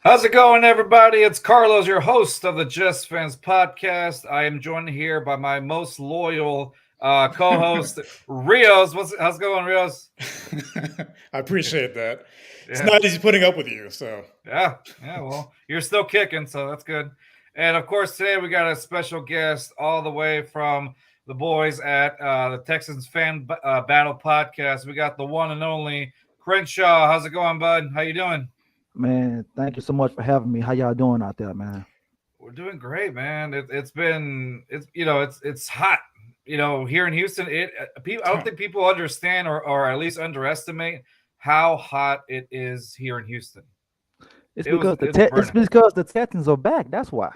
How's it going, everybody? It's Carlos, your host of the Just Fans Podcast. I am joined here by my most loyal co-host, Rios. How's it going, Rios? I appreciate that. It's Yeah. not easy putting up with you. So Yeah. Well, you're still kicking, so that's good. And of course, today we got a special guest all the way from the boys at the Texans Fan Battle Podcast. We got the one and only Crenshaw. How's it going, bud? How you doing? Man, thank you so much for having me. How y'all doing out there, man? We're doing great, man. It's hot. Here in Houston, I don't think people understand or at least underestimate how hot it is here in Houston. It's because the Texans are back. That's why.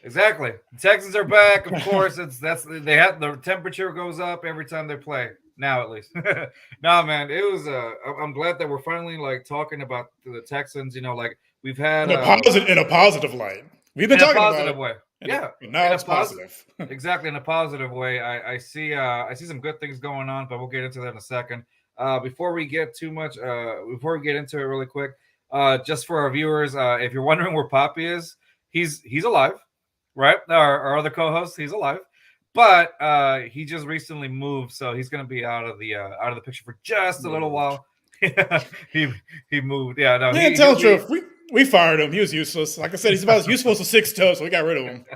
Exactly. The Texans are back. Of course, the temperature goes up every time they play. Now, at least. No, man, it was. I'm glad that we're finally talking about the Texans. We've had in a positive light. We've been talking about it. Way. Now it's positive. Exactly, in a positive way. I see some good things going on, but we'll get into that in a second. Before we get into it really quick, just for our viewers, if you're wondering where Poppy is, he's alive, right? Our other co-host, he's alive. But he just recently moved, so he's going to be out of the picture for just a little while. he moved. Yeah, no. Tell the truth. We fired him. He was useless. Like I said, he's about as useful as a 6'2", so we got rid of him.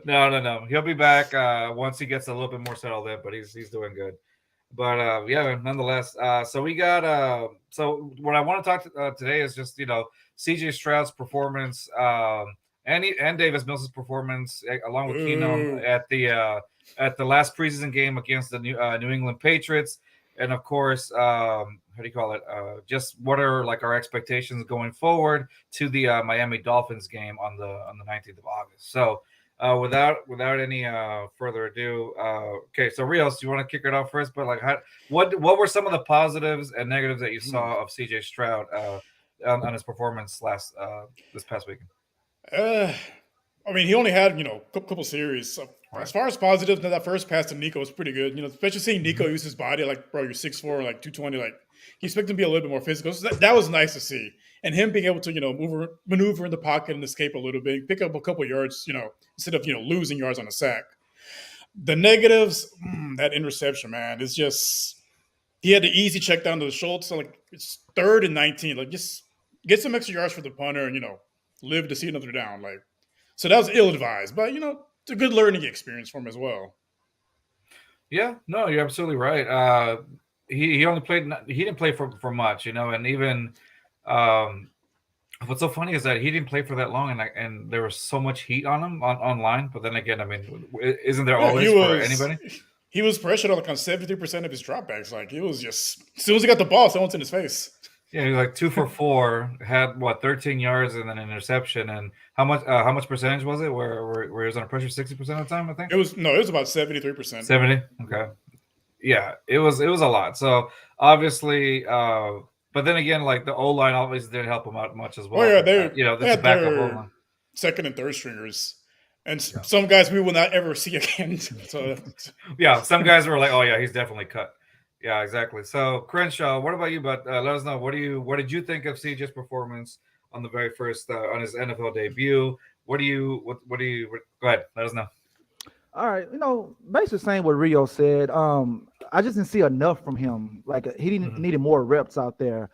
No. He'll be back once he gets a little bit more settled in, but he's doing good. But nonetheless, so we got so what I want to talk today is just CJ Stroud's performance. And Davis Mills' performance, along with Keenum at the last preseason game against the New England Patriots, and of course, just what are our expectations going forward to the Miami Dolphins game on the 19th of August. So, without any further ado, okay. So, Rios, do you want to kick it off first? But what were some of the positives and negatives that you saw of CJ Stroud on his performance this past weekend? He only had a couple series. So as far as positives, that first pass to Nico was pretty good. Especially seeing Nico use his body, bro, you're 6'4", 220, he's expecting to be a little bit more physical. So that was nice to see, and him being able to maneuver in the pocket and escape a little bit, pick up a couple yards, instead of losing yards on a sack. The negatives, that interception, man, is just he had the easy check down to the Schultz. So it's 3rd and 19, just get some extra yards for the punter and live to see another down. So that was ill-advised, but it's a good learning experience for him as well. Yeah, no, you're absolutely right. He only played. He didn't play for much, and even what's so funny is that he didn't play for that long, and there was so much heat on him online. But then again, isn't there always for anybody? He was pressured on 73% of his dropbacks. It was just as soon as he got the ball, someone's in his face. Yeah, he was 2 for 4, had 13 yards and then an interception. And how much percentage was it where he was under pressure? 60% of the time, I think. It was about 73%. 70. Okay. Yeah, it was a lot. So obviously, but then again, the O-line obviously didn't help him out much as well. Oh yeah, this is backup O-line. Second and third stringers. And some guys we will not ever see again. So yeah, some guys were like, "Oh yeah, he's definitely cut." Yeah, exactly. So Crenshaw, what about you? But let us know what did you think of CJ's performance on the very first on his NFL debut? What do you go ahead? Let us know. All right, basically saying what Rio said. I just didn't see enough from him. He needed more reps out there.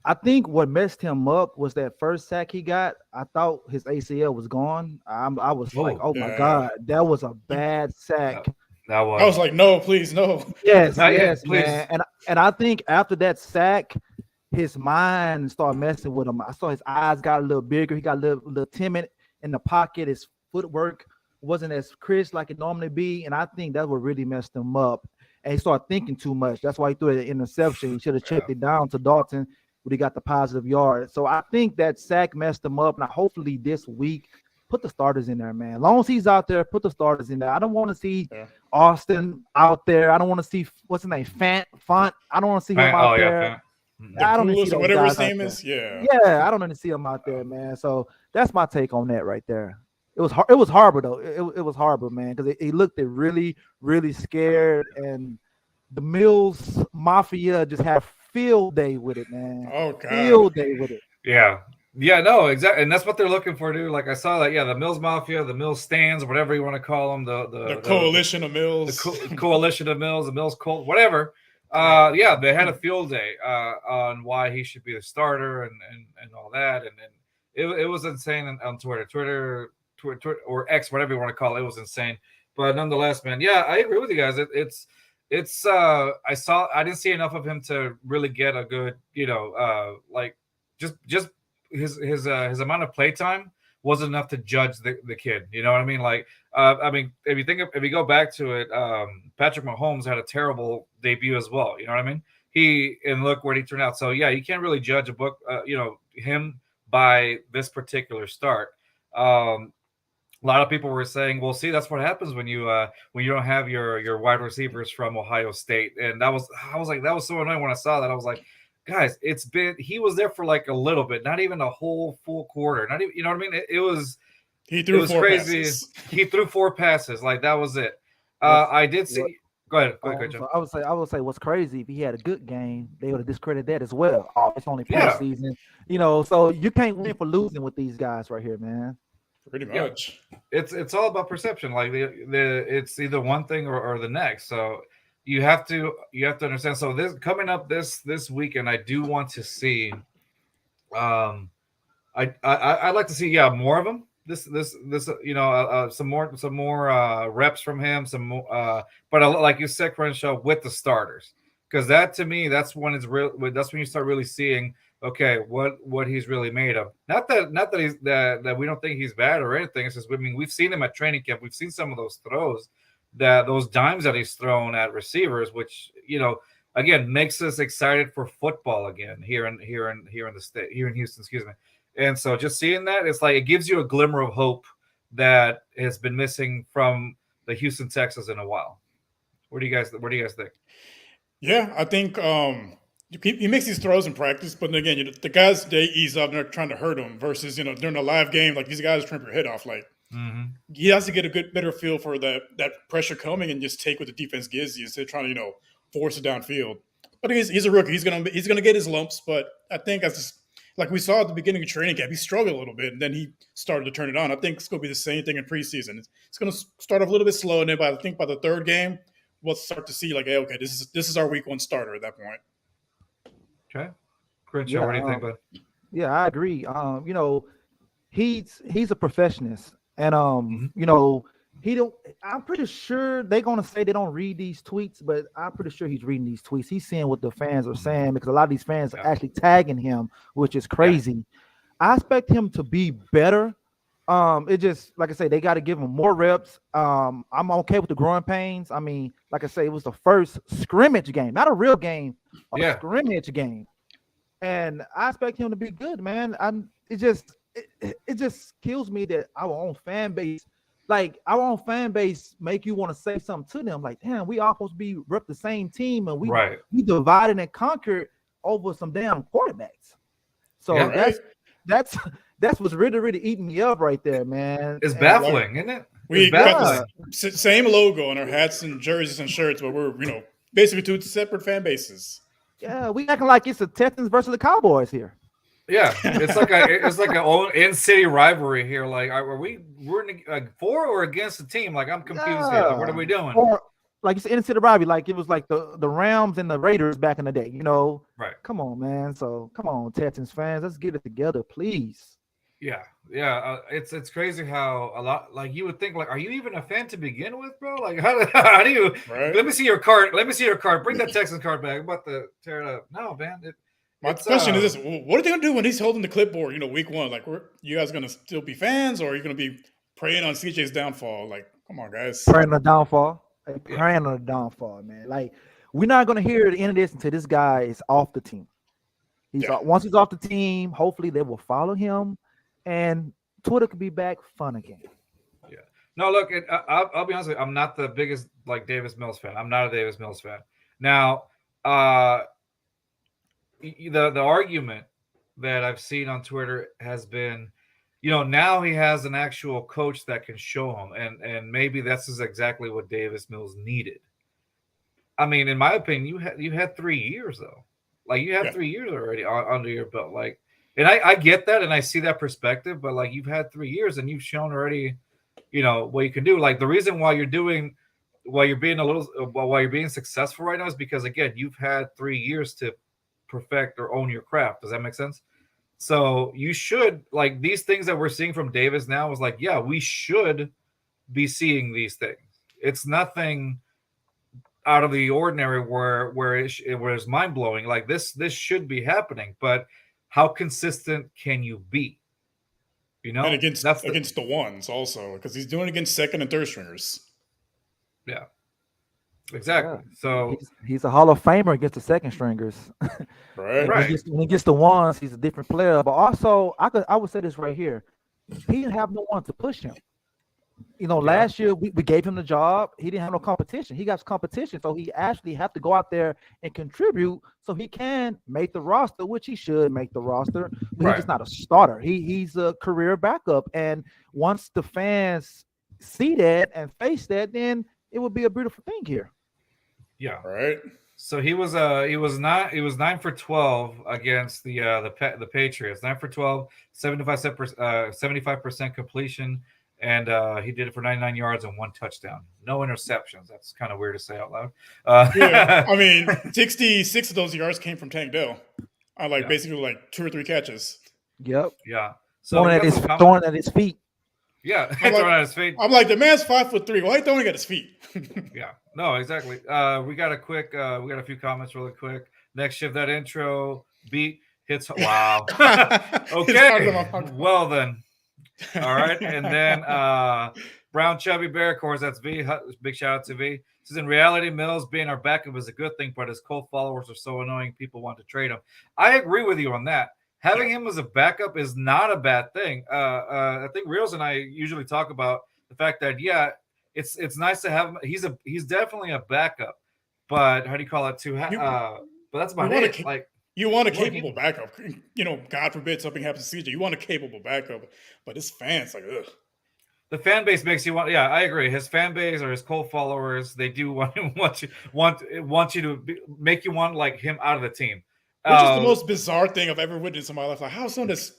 I think what messed him up was that first sack he got. I thought his ACL was gone. I was my God, that was a bad sack. I was like, no, please, no. Yes, man. And I think after that sack, his mind started messing with him. I saw his eyes got a little bigger. He got a little timid in the pocket. His footwork wasn't as crisp like it normally be. And I think that's what really messed him up. And he started thinking too much. That's why he threw an interception. He should have checked it down to Dalton, but he got the positive yard. So I think that sack messed him up. Now, hopefully this week, put the starters in there, man. As long as he's out there, put the starters in there. I don't want to see Austin out there. I don't want to see what's his name, Font. I don't want to see him out there. I don't need to see whatever his name is. Yeah, I don't need to see him out there, man. So that's my take on that right there. It was horrible though. It was horrible, man, because he looked really, really scared, and the Mills Mafia just had field day with it, man. Oh God, field day with it. Yeah. Yeah, no, exactly, and that's what they're looking for, dude. Like I saw that, the Mills Mafia, the Mills stands, whatever you want to call them, the coalition of Mills, coalition of Mills, the Mills cult, whatever. They had a field day on why he should be the starter and all that, and it was insane on Twitter or X, whatever you want to call it. It was insane, but nonetheless, man, I agree with you guys. It's I didn't see enough of him to really get a good, like just his amount of play time wasn't enough to judge the kid. You know what I mean? Like, if you go back to it, Patrick Mahomes had a terrible debut as well. You know what I mean? And look where he turned out. So you can't really judge a book, him by this particular start. A lot of people were saying, "Well, see, that's what happens when you don't have your wide receivers from Ohio State." And I was like, that was so annoying when I saw that. I was like, guys, he was there for like a little bit, not even a whole full quarter, not even, you know what I mean? He threw it was 4 crazy. passes. He threw 4 passes, like that was it. I did see. Go ahead, John. I would say what's crazy, if he had a good game, they would have discredited that as well. Oh, it's only preseason, so you can't win for losing with these guys right here, man. Pretty much. It's all about perception. Like it's either one thing or the next. So you have to understand. So this coming up this weekend, I do want to see. I'd like to see more of them. This some more reps from him. Some more, but like you said, Crenshaw, with the starters, because that to me, that's when it's real. That's when you start really seeing, okay, what he's really made of. Not that he's that we don't think he's bad or anything. It's just, I mean, we've seen him at training camp. We've seen some of those throws, those dimes that he's thrown at receivers, which again makes us excited for football again here in the state, here in Houston. Excuse me. And so just seeing that, it's like it gives you a glimmer of hope that has been missing from the Houston Texans in a while. What do you guys think? Yeah, I think he makes these throws in practice, but then again, the guys, they ease up and they're trying to hurt him versus, during a live game, like these guys trimp your head off. Like, he has to get a better feel for that pressure coming and just take what the defense gives you instead of trying to, force it downfield. But he's a rookie. He's gonna get his lumps, but I think like we saw at the beginning of training camp, he struggled a little bit, and then he started to turn it on. I think it's going to be the same thing in preseason. It's going to start off a little bit slow, and then by the third game, we'll start to see like, hey, okay, this is our week 1 starter at that point. Okay, Crenshaw, what do you think, bud? Yeah, I agree. He's a perfectionist, and I'm pretty sure they're gonna say they don't read these tweets, but I'm pretty sure he's reading these tweets. He's seeing what the fans are saying, because a lot of these fans are actually tagging him, which is crazy. Yeah. I expect him to be better. It just, like I say, they got to give him more reps. I'm okay with the growing pains. I mean, like I say, it was the first scrimmage game, not a real game, a scrimmage game, and I expect him to be good, man. It just kills me that our own fan base. Like, our own fan base make you want to say something to them. Like, damn, we all supposed to be rep the same team, and we divided and conquered over some damn quarterbacks. So that's what's really, really eating me up right there, man. It's baffling, isn't it? We got the same logo on our hats and jerseys and shirts, but we're basically 2 separate fan bases. Yeah, we acting like it's the Texans versus the Cowboys here. Yeah, it's like an old in-city rivalry here. Like, are we rooting for or against the team? Like, I'm confused here. Like, what are we doing? Or like it's in-city rivalry. Like it was like the Rams and the Raiders back in the day. Right? Come on, man. So come on, Texans fans, let's get it together, please. Yeah. It's crazy how a lot. Like, you would think, like, are you even a fan to begin with, bro? Like, how do you? Right? Let me see your card. Bring that Texans card back. I'm about to tear it up. No, man. My question is this: what are they gonna do when he's holding the clipboard? Week 1. Like, you guys gonna still be fans, or are you gonna be preying on CJ's downfall? Like, come on, guys. Preying on the downfall. Preying on the downfall, man. Like, we're not gonna hear the end of this until this guy is off the team. Once he's off the team, hopefully they will follow him, and Twitter could be back fun again. Yeah. No, look, I'll be honest with you. I'm not the biggest Davis Mills fan. I'm not a Davis Mills fan. Now, the argument that I've seen on Twitter has been, now he has an actual coach that can show him, and maybe this is exactly what Davis Mills needed. I mean, in my opinion, you had 3 years though. Like, you have 3 years already under your belt. Like, And I get that and I see that perspective, but like you've had 3 years and you've shown already, what you can do. Like the reason why you're being successful right now is because again, you've had 3 years to perfect or own your craft. Does that make sense? So you should like these things that we're seeing from Davis now is like, yeah, we should be seeing these things. It's nothing out of the ordinary where it's mind blowing. Like this should be happening, but how consistent can you be? And against the ones also, because he's doing it against second and third stringers. Yeah, exactly. Yeah. So he's a Hall of Famer against the second stringers. Right. When he gets the ones, he's a different player. But also, I would say this right here: he didn't have no one to push him. Last year we gave him the job. He didn't have no competition. He got competition, so he actually have to go out there and contribute so he can make the roster, which he should make the roster. But he's just not a starter. He's a career backup. And once the fans see that and face that, then it would be a beautiful thing here. Yeah. Right. So he was 9 for 12 against the Patriots. 9 for 12, 75% completion. And he did it for 99 yards and 1 touchdown. No interceptions. That's kind of weird to say out loud. Yeah, I mean, 66 of those yards came from Tank Dell on basically 2 or 3 catches. Yep. Yeah. So throwing at his feet. Yeah, throwing at his feet. I'm like, the man's 5'3". Why are you throwing at his feet? Yeah. No, exactly. We got a few comments really quick. Next shift, that intro beat hits. Wow. Okay. Well then. All right, and then Brown Chubby Bear, of course, that's V. Big shout out to V. Says in reality, Mills being our backup is a good thing, but his cult followers are so annoying. People want to trade him. I agree with you on that. Having him as a backup is not a bad thing. I think Reels and I usually talk about the fact that it's nice to have him. He's definitely a backup, but how do you call it? But that's about it. You want a capable backup. God forbid something happens to CJ. You want a capable backup, but his fans ugh. The fan base makes you want. Yeah, I agree. His fan base or his cult followers, they do want you to make you want like him out of the team. Which is the most bizarre thing I've ever witnessed in my life. Like, how someone that's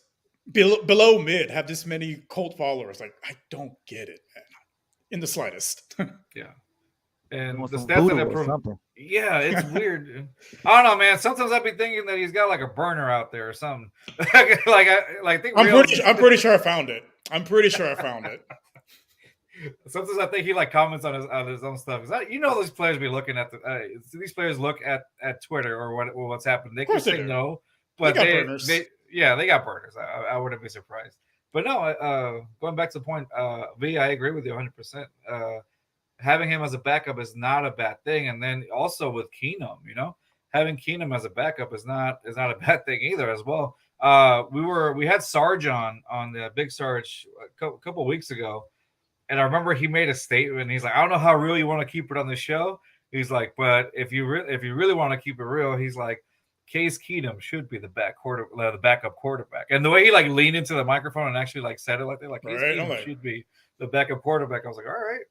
below mid have this many cult followers? Like, I don't get it, man, in the slightest. Yeah. And the stats that improve. Yeah, it's weird. I don't know, man. Sometimes I'd be thinking that he's got like a burner out there or something. I'm pretty sure I found it. Sometimes I think he comments on his own stuff. These players be looking at these players look at Twitter or what's happening. They can say no, but they got burners. I wouldn't be surprised. But no, going back to the point, V, I agree with you 100%. Having him as a backup is not a bad thing, and then also with Keenum, having Keenum as a backup is not a bad thing either as well. We had Sarge on the Big Sarge a couple of weeks ago, and I remember he made a statement. He's like, I don't know how real you want to keep it on the show. He's like, but if you really want to keep it real, he's like, Case Keenum should be the backup quarterback. And the way he leaned into the microphone and actually said it like that, Case Keenum should be the backup quarterback. I was like, all right.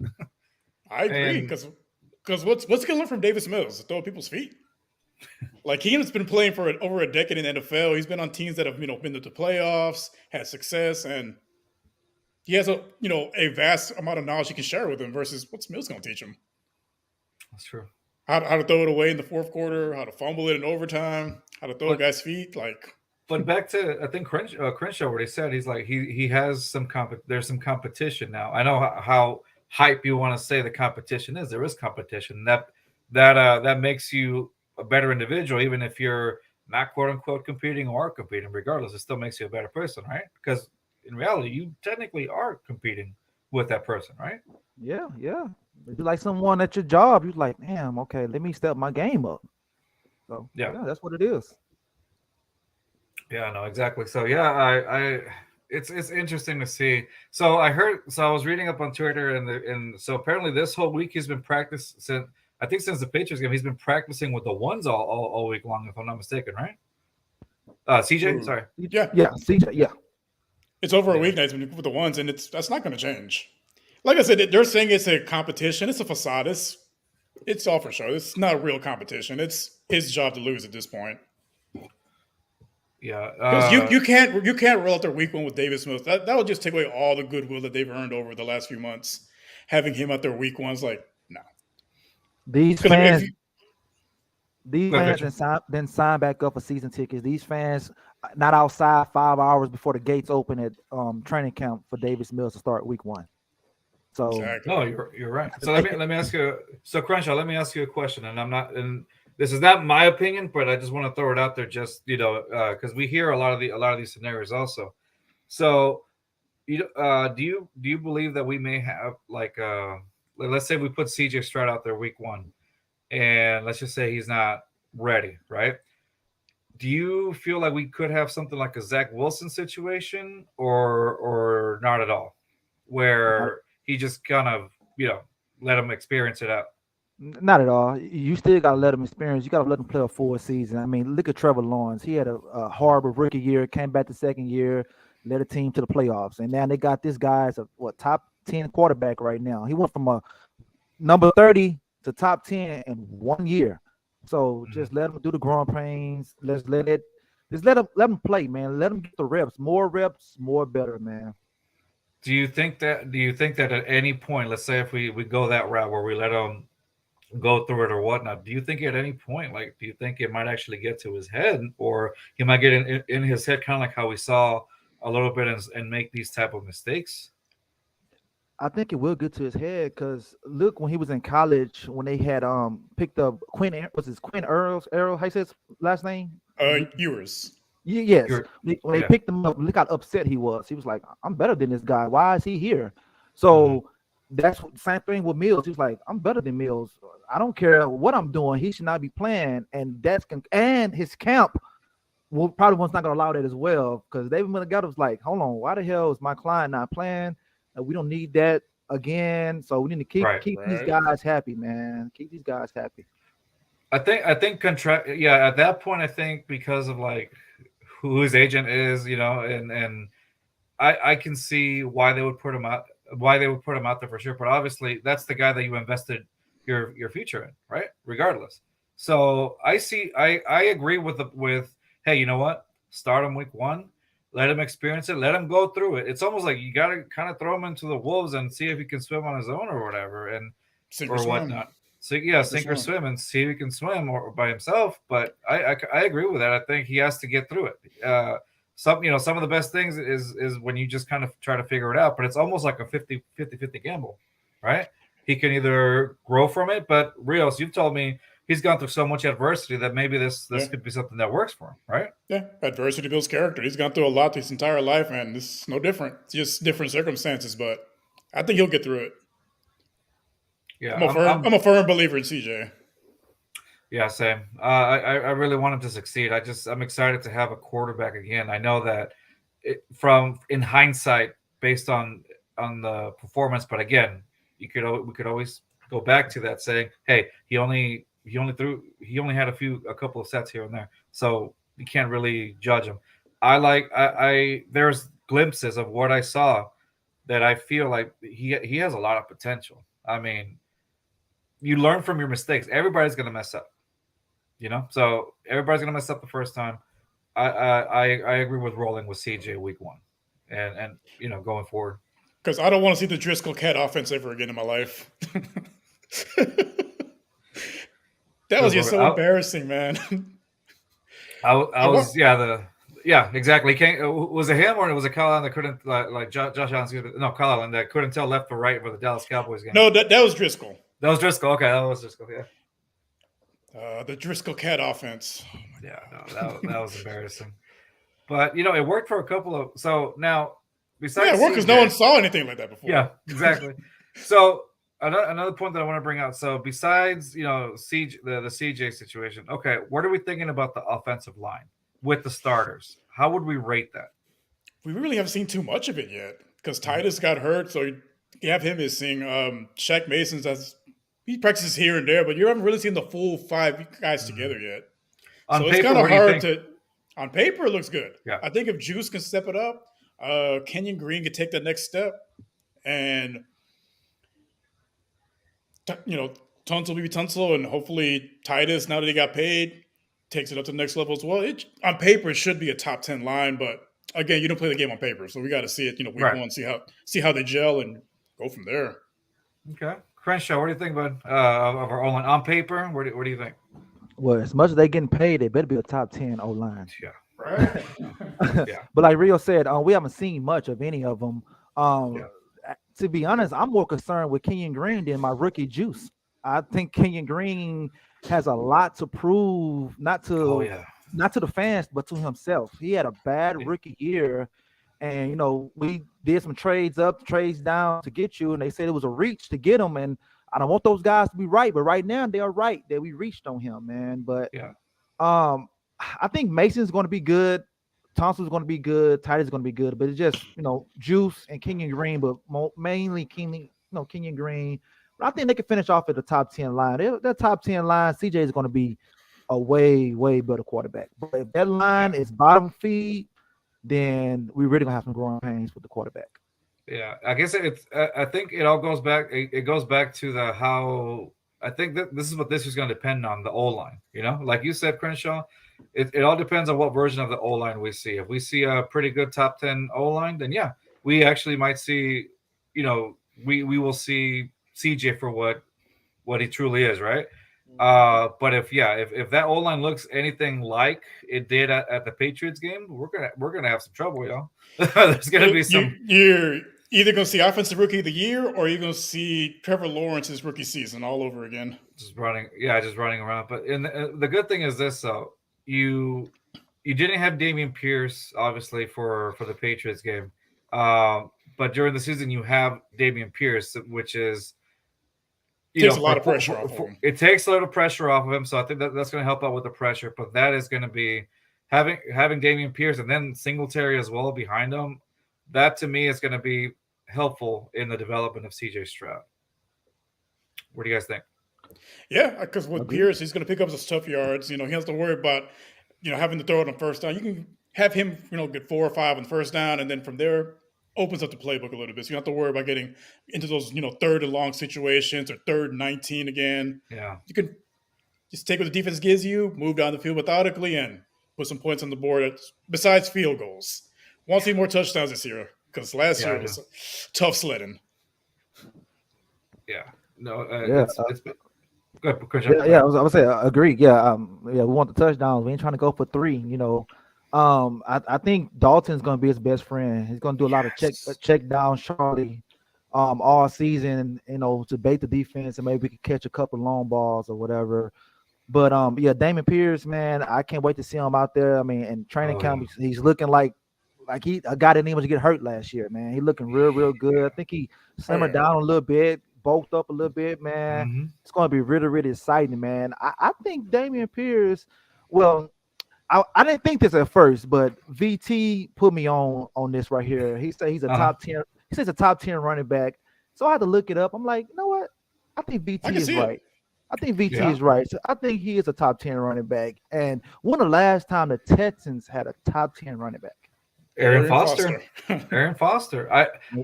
I agree, because what's going to learn from Davis Mills? Throw at people's feet. Keenum's been playing for over a decade in the NFL. He's been on teams that have been to the playoffs, had success, and he has a vast amount of knowledge he can share with him. Versus what's Mills going to teach him? That's true. How to throw it away in the fourth quarter, how to fumble it in overtime, how to throw a guy's feet, But back to I think Crenshaw, what he said, he's like he has some there's some competition now. I know how hype you want to say the competition is. There is competition that makes you a better individual, even if you're not quote unquote competing or competing. Regardless, it still makes you a better person, right? Because in reality, you technically are competing with that person, right? Yeah. If you like someone at your job, you're like, damn, okay, let me step my game up. So yeah, that's what it is. Yeah, no, exactly. So yeah, it's interesting to see. So I was reading up on Twitter, and so apparently this whole week he's been practicing since the Patriots game. He's been practicing with the ones all week long, if I'm not mistaken, right? CJ, sorry. Yeah, CJ, yeah. It's over a week now with the ones, and that's not going to change. Like I said, they're saying it's a competition. It's a facade. It's all for show. It's not a real competition. It's his job to lose at this point. Yeah, because you can't roll out their week 1 with Davis Mills. That would just take away all the goodwill that they've earned over the last few months. Having him out there week 1's like no. These Because if fans, you, these Go ahead, fans then sign back up for season tickets. These fans not outside 5 hours before the gates open at training camp for Davis Mills to start week 1. So exactly. no, you're right. So let me ask you. So Crenshaw, let me ask you a question, and this is not my opinion, but I just want to throw it out there, just because we hear a lot of these scenarios also. So do you believe that we may have let's say we put CJ Stroud out there week 1, and let's just say he's not ready, right? Do you feel like we could have something like a Zach Wilson situation, or not at all, where he just kind of let him experience it out? not at all. You still got to let him experience. You got to let him play a full season. I mean, look at Trevor Lawrence. He had a horrible rookie year, came back the second year, led a team to the playoffs, and now they got this guy as a top 10 quarterback right now. He went from a number 30 to top 10 in 1 year. So just let him do the growing pains. Just let him play, man. Let him get the reps. More reps, more better, man. Do you think that at any point, let's say if we go that route where we let him go through it or whatnot, do you think at any point, like, do you think it might actually get to his head, or he might get in his head, kind of like how we saw a little bit, and make these type of mistakes? I think it will get to his head because look, when he was in college, when they had picked up Quinn Earl, how you say his last name? Ewers. Yes. When they picked him up, look how upset he was. He was like, I'm better than this guy. Why is he here? So that's the same thing with Mills. He was like, I'm better than Mills. I don't care what I'm doing. He should not be playing. And and his camp probably was not going to allow that as well, because David Milagata was like, hold on, why the hell is my client not playing? We don't need that again. So we need to keep these guys happy, man. Keep these guys happy. I think at that point, I think because of like who his agent is, and I can see why they would put him out there for sure. But obviously that's the guy that you invested your future in, right? Regardless. So I agree with hey, you know what? Start him week 1. Let him experience it. Let him go through it. It's almost like you got to kind of throw him into the wolves and see if he can swim on his own or whatever, or whatnot. So sink or swim, and see if he can swim or by himself. But I agree with that. I think he has to get through it. Some of the best things is when you just kind of try to figure it out. But it's almost like a 50 gamble, right? He can either grow from it, but Rios, you've told me he's gone through so much adversity that maybe this could be something that works for him, right? Yeah, adversity builds character. He's gone through a lot his entire life, and this is no different. It's just different circumstances, but I think he'll get through it. Yeah, I'm a firm believer in CJ. Yeah, same. I really want him to succeed. I'm excited to have a quarterback again. I know that in hindsight, based on the performance, but again, we could always go back to that, saying, hey, he only had a couple of sets here and there, so you can't really judge him. There's glimpses of what I saw that I feel like he has a lot of potential. I mean, you learn from your mistakes. Everybody's gonna mess up, so everybody's gonna mess up the first time. I agree with rolling with CJ week 1, and going forward, because I don't want to see the Driscoll Cat offense ever again in my life. That was just so embarrassing, man. Exactly. Was it him or was it Kyle Allen that couldn't Josh Allen? No, Kyle Allen that couldn't tell left or right for the Dallas Cowboys game. No, that was Driscoll. That was Driscoll. Okay, that was Driscoll. Yeah. The Driscoll Cat offense. Yeah, no, that was embarrassing. But it worked for a couple of. So now, besides, it worked because no one saw anything like that before. Yeah, exactly. So another point that I want to bring out. So besides, the CJ situation. Okay, what are we thinking about the offensive line with the starters? How would we rate that? We really haven't seen too much of it yet because Titus got hurt, so you have him missing. Shaq Mason's he practices here and there, but you haven't really seen the full 5 guys together yet. On so paper, it's kind of hard to. On paper, it looks good. Yeah. I think if Juice can step it up, Kenyon Green can take the next step, and Tunsil will be Tunsil, and hopefully Titus, now that he got paid, takes it up to the next level as well. On paper, it should be a top 10 line, but again, you don't play the game on paper, so we got to see it. Week one, see how they gel and go from there. Okay, Crenshaw, what do you think about of our O line on paper? What do you think? Well, as much as they getting paid, they better be a top 10 O line. Yeah, right. Yeah. But like Rio said, we haven't seen much of any of them. To be honest, I'm more concerned with Kenyon Green than my rookie Juice. I think Kenyon Green has a lot to prove, not to the fans, but to himself. He had a bad rookie year, and we did some trades down to get you, and they said it was a reach to get him. And I don't want those guys to be right, but right now they are right that we reached on him, man. But I think Mason's going to be good. Thompson's going to be good. Titus is going to be good, but it's just Juice and Kenyon Green, but mainly Kenyon Green. But I think they can finish off at the top 10 line. That top 10 line, CJ is going to be a way, way better quarterback. But if that line is bottom feed, then we really gonna have some growing pains with the quarterback. Yeah, I guess I think it all goes back. It goes back to how I think that this is what this is going to depend on, the O line. Like you said, Crenshaw. It all depends on what version of the O line we see. If we see a pretty good top 10 O line, then we actually might see. We will see CJ for what he truly is, right? But if that O line looks anything like it did at the Patriots game, we're gonna have some trouble, There's gonna be some. You're either gonna see offensive rookie of the year, or you're gonna see Trevor Lawrence's rookie season all over again. Just running around. But the good thing is this, though. You didn't have Dameon Pierce, obviously, for the Patriots game. But during the season, you have Dameon Pierce, which is takes a lot of pressure off of him. It takes a little pressure off of him, so I think that's going to help out with the pressure. But that is going to be having Dameon Pierce and then Singletary as well behind him. That to me is going to be helpful in the development of CJ Stroud. What do you guys think? Yeah, because with Pierce, he's going to pick up some tough yards. He has to worry about having to throw it on first down. You can have him get 4 or 5 on first down, and then from there opens up the playbook a little bit. So you don't have to worry about getting into those, third and long situations or third and 19 again. Yeah. You can just take what the defense gives you, move down the field methodically, and put some points on the board besides field goals. Won't see more touchdowns this year because last year was tough sledding. Yeah. No, it's been good. I was gonna say, agree. We want the touchdowns. We ain't trying to go for 3, I think Dalton's going to be his best friend. He's going to do a lot of check down Charlie all season, to bait the defense, and maybe we could catch a couple long balls or whatever. But Dameon Pierce, man, I can't wait to see him out there. I mean, in training camp, he's looking like a guy didn't even get hurt last year, man. He's looking real good. I think he simmered down a little bit, bulked up a little bit, man. Mm-hmm. It's going to be really, really exciting, man. I think Dameon Pierce, well, I didn't think this at first, but VT put me on this right here. He said he's a top 10. He says a top 10 running back. So I had to look it up. I'm like, you know what? I think VT is right. I think VT is right. So I think he is a top 10 running back. And when the last time the Texans had a top 10 running back? Aaron Foster. Aaron Foster.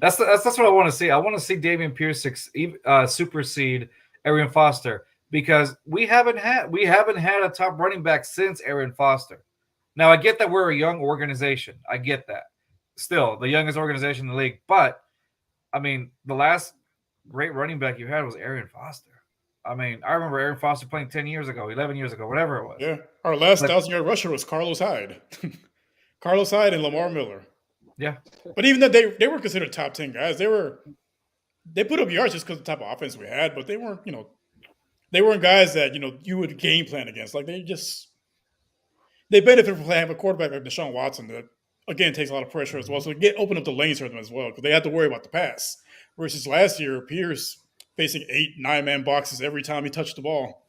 That's what I want to see. I want to see Dameon Pierce supersede Aaron Foster, because we haven't had a top running back since Aaron Foster. Now I get that we're a young organization. I get that. Still, the youngest organization in the league. But I mean, the last great running back you had was Aaron Foster. I mean, I remember Aaron Foster playing 10 years ago, 11 years ago, whatever it was. Yeah. Our last 1,000-yard rusher was Carlos Hyde. Carlos Hyde and Lamar Miller. Yeah. But even though they were considered top 10 guys, they put up yards just because of the type of offense we had, but they weren't, they weren't guys that, you would game plan against. Like they benefit from having a quarterback like Deshaun Watson that, again, takes a lot of pressure as well. So open up the lanes for them as well, because they had to worry about the pass. Versus last year, Pierce facing 8-9 man boxes every time he touched the ball.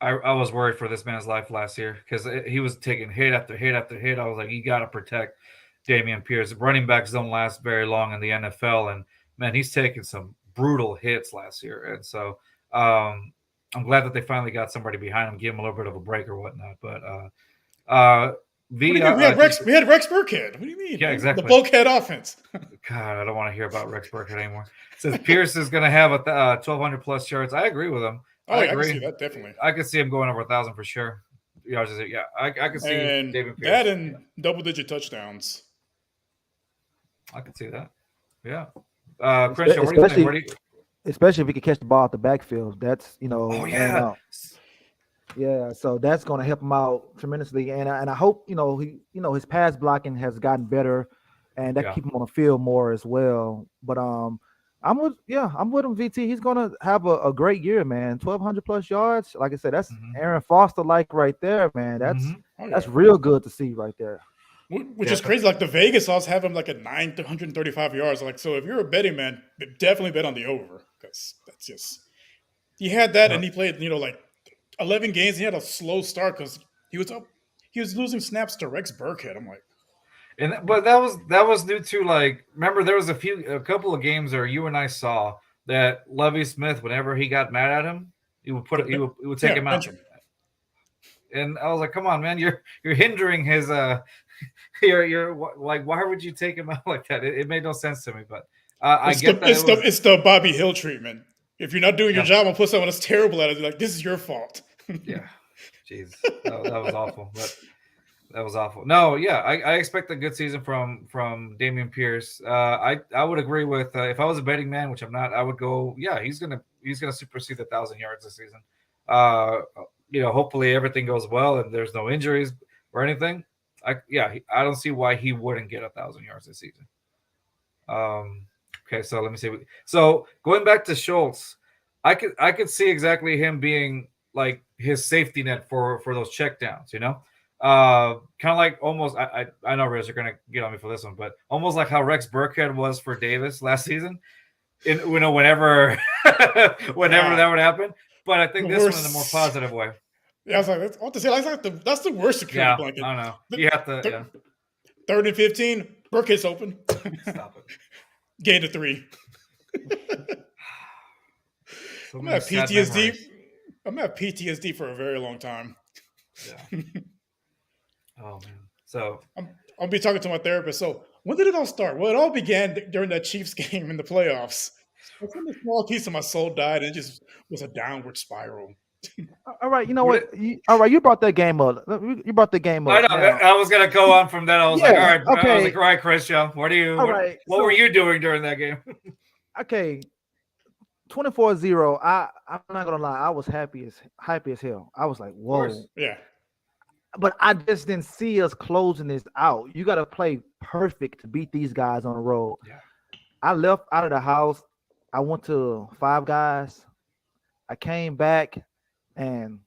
I was worried for this man's life last year because he was taking hit after hit after hit. I was like, you got to protect Dameon Pierce. Running backs don't last very long in the NFL, and man, he's taken some brutal hits last year. And so I'm glad that they finally got somebody behind him, give him a little bit of a break or whatnot. But we had Rex Burkhead. What do you mean? Yeah, exactly. The bulkhead offense. God, I don't want to hear about Rex Burkhead anymore. It says Pierce is going to have 1,200 plus yards. I agree with him. Oh, I can see that, definitely. I could see him going over 1,000 for sure. yards. Yeah, I can see And David Pierce. that and double-digit touchdowns. I can see that. Yeah. Crenshaw, what do you think? Especially if he can catch the ball at the backfield. That's Oh yeah. Yeah, so that's going to help him out tremendously, and I hope his pass blocking has gotten better, and that keep him on the field more as well. But I'm with him, VT. He's going to have a great year, man. 1,200 plus yards. Like I said, that's Aaron Foster like right there, man. That's real good to see right there. Which is crazy. Like the Vegas odds have him like at 935 yards. Like, so if you're a betting man, definitely bet on the over, because that's just he had that and he played like 11 games. He had a slow start because he was losing snaps to Rex Burkhead. I'm like, but that was due to, like, remember there was a couple of games where you and I saw that Lovie Smith, whenever he got mad at him, he would take him out. And I was like, come on, man, you're hindering his you're like, why would you take him out like that? It made no sense to me, but I get that it's the Bobby Hill treatment. If you're not doing your job, I'll put someone that's terrible at it. Like, this is your fault. Yeah, jeez, that was awful. But that was awful. No, yeah, I expect a good season from Dameon Pierce. I would agree with if I was a betting man, which I'm not, I would go. Yeah, he's gonna supersede 1,000 yards this season. Hopefully everything goes well and there's no injuries or anything. I don't see why he wouldn't get 1,000 yards this season. Okay, so let me see. So going back to Schultz, I could see exactly him being like his safety net for those checkdowns, kind of like almost. I know Riz, you're gonna get on me for this one, but almost like how Rex Burkhead was for Davis last season. Whenever that would happen, but I think this one in a more positive way. Yeah, I was like, I want to say that's the worst security blanket. I know. You have to. 3rd and 15, Burkhead's open. Stop it. Gain to 3. I'm gonna have PTSD. I'm gonna have PTSD for a very long time. Yeah. Oh man. So I'll be talking to my therapist. So when did it all start? Well, it all began during that Chiefs game in the playoffs. A small piece of my soul died, and it just was a downward spiral. All right, you know what? You brought that game up. You brought the game up. I know. I was gonna go on from that. I was like, all right, okay. I was like, all right, Crenshaw, what were you doing during that game? Okay, 24-0. I'm not gonna lie, I was happy as hell. I was like, whoa, yeah. But I just didn't see us closing this out. You got to play perfect to beat these guys on the road. Yeah. I left out of the house. I went to Five Guys. I came back, and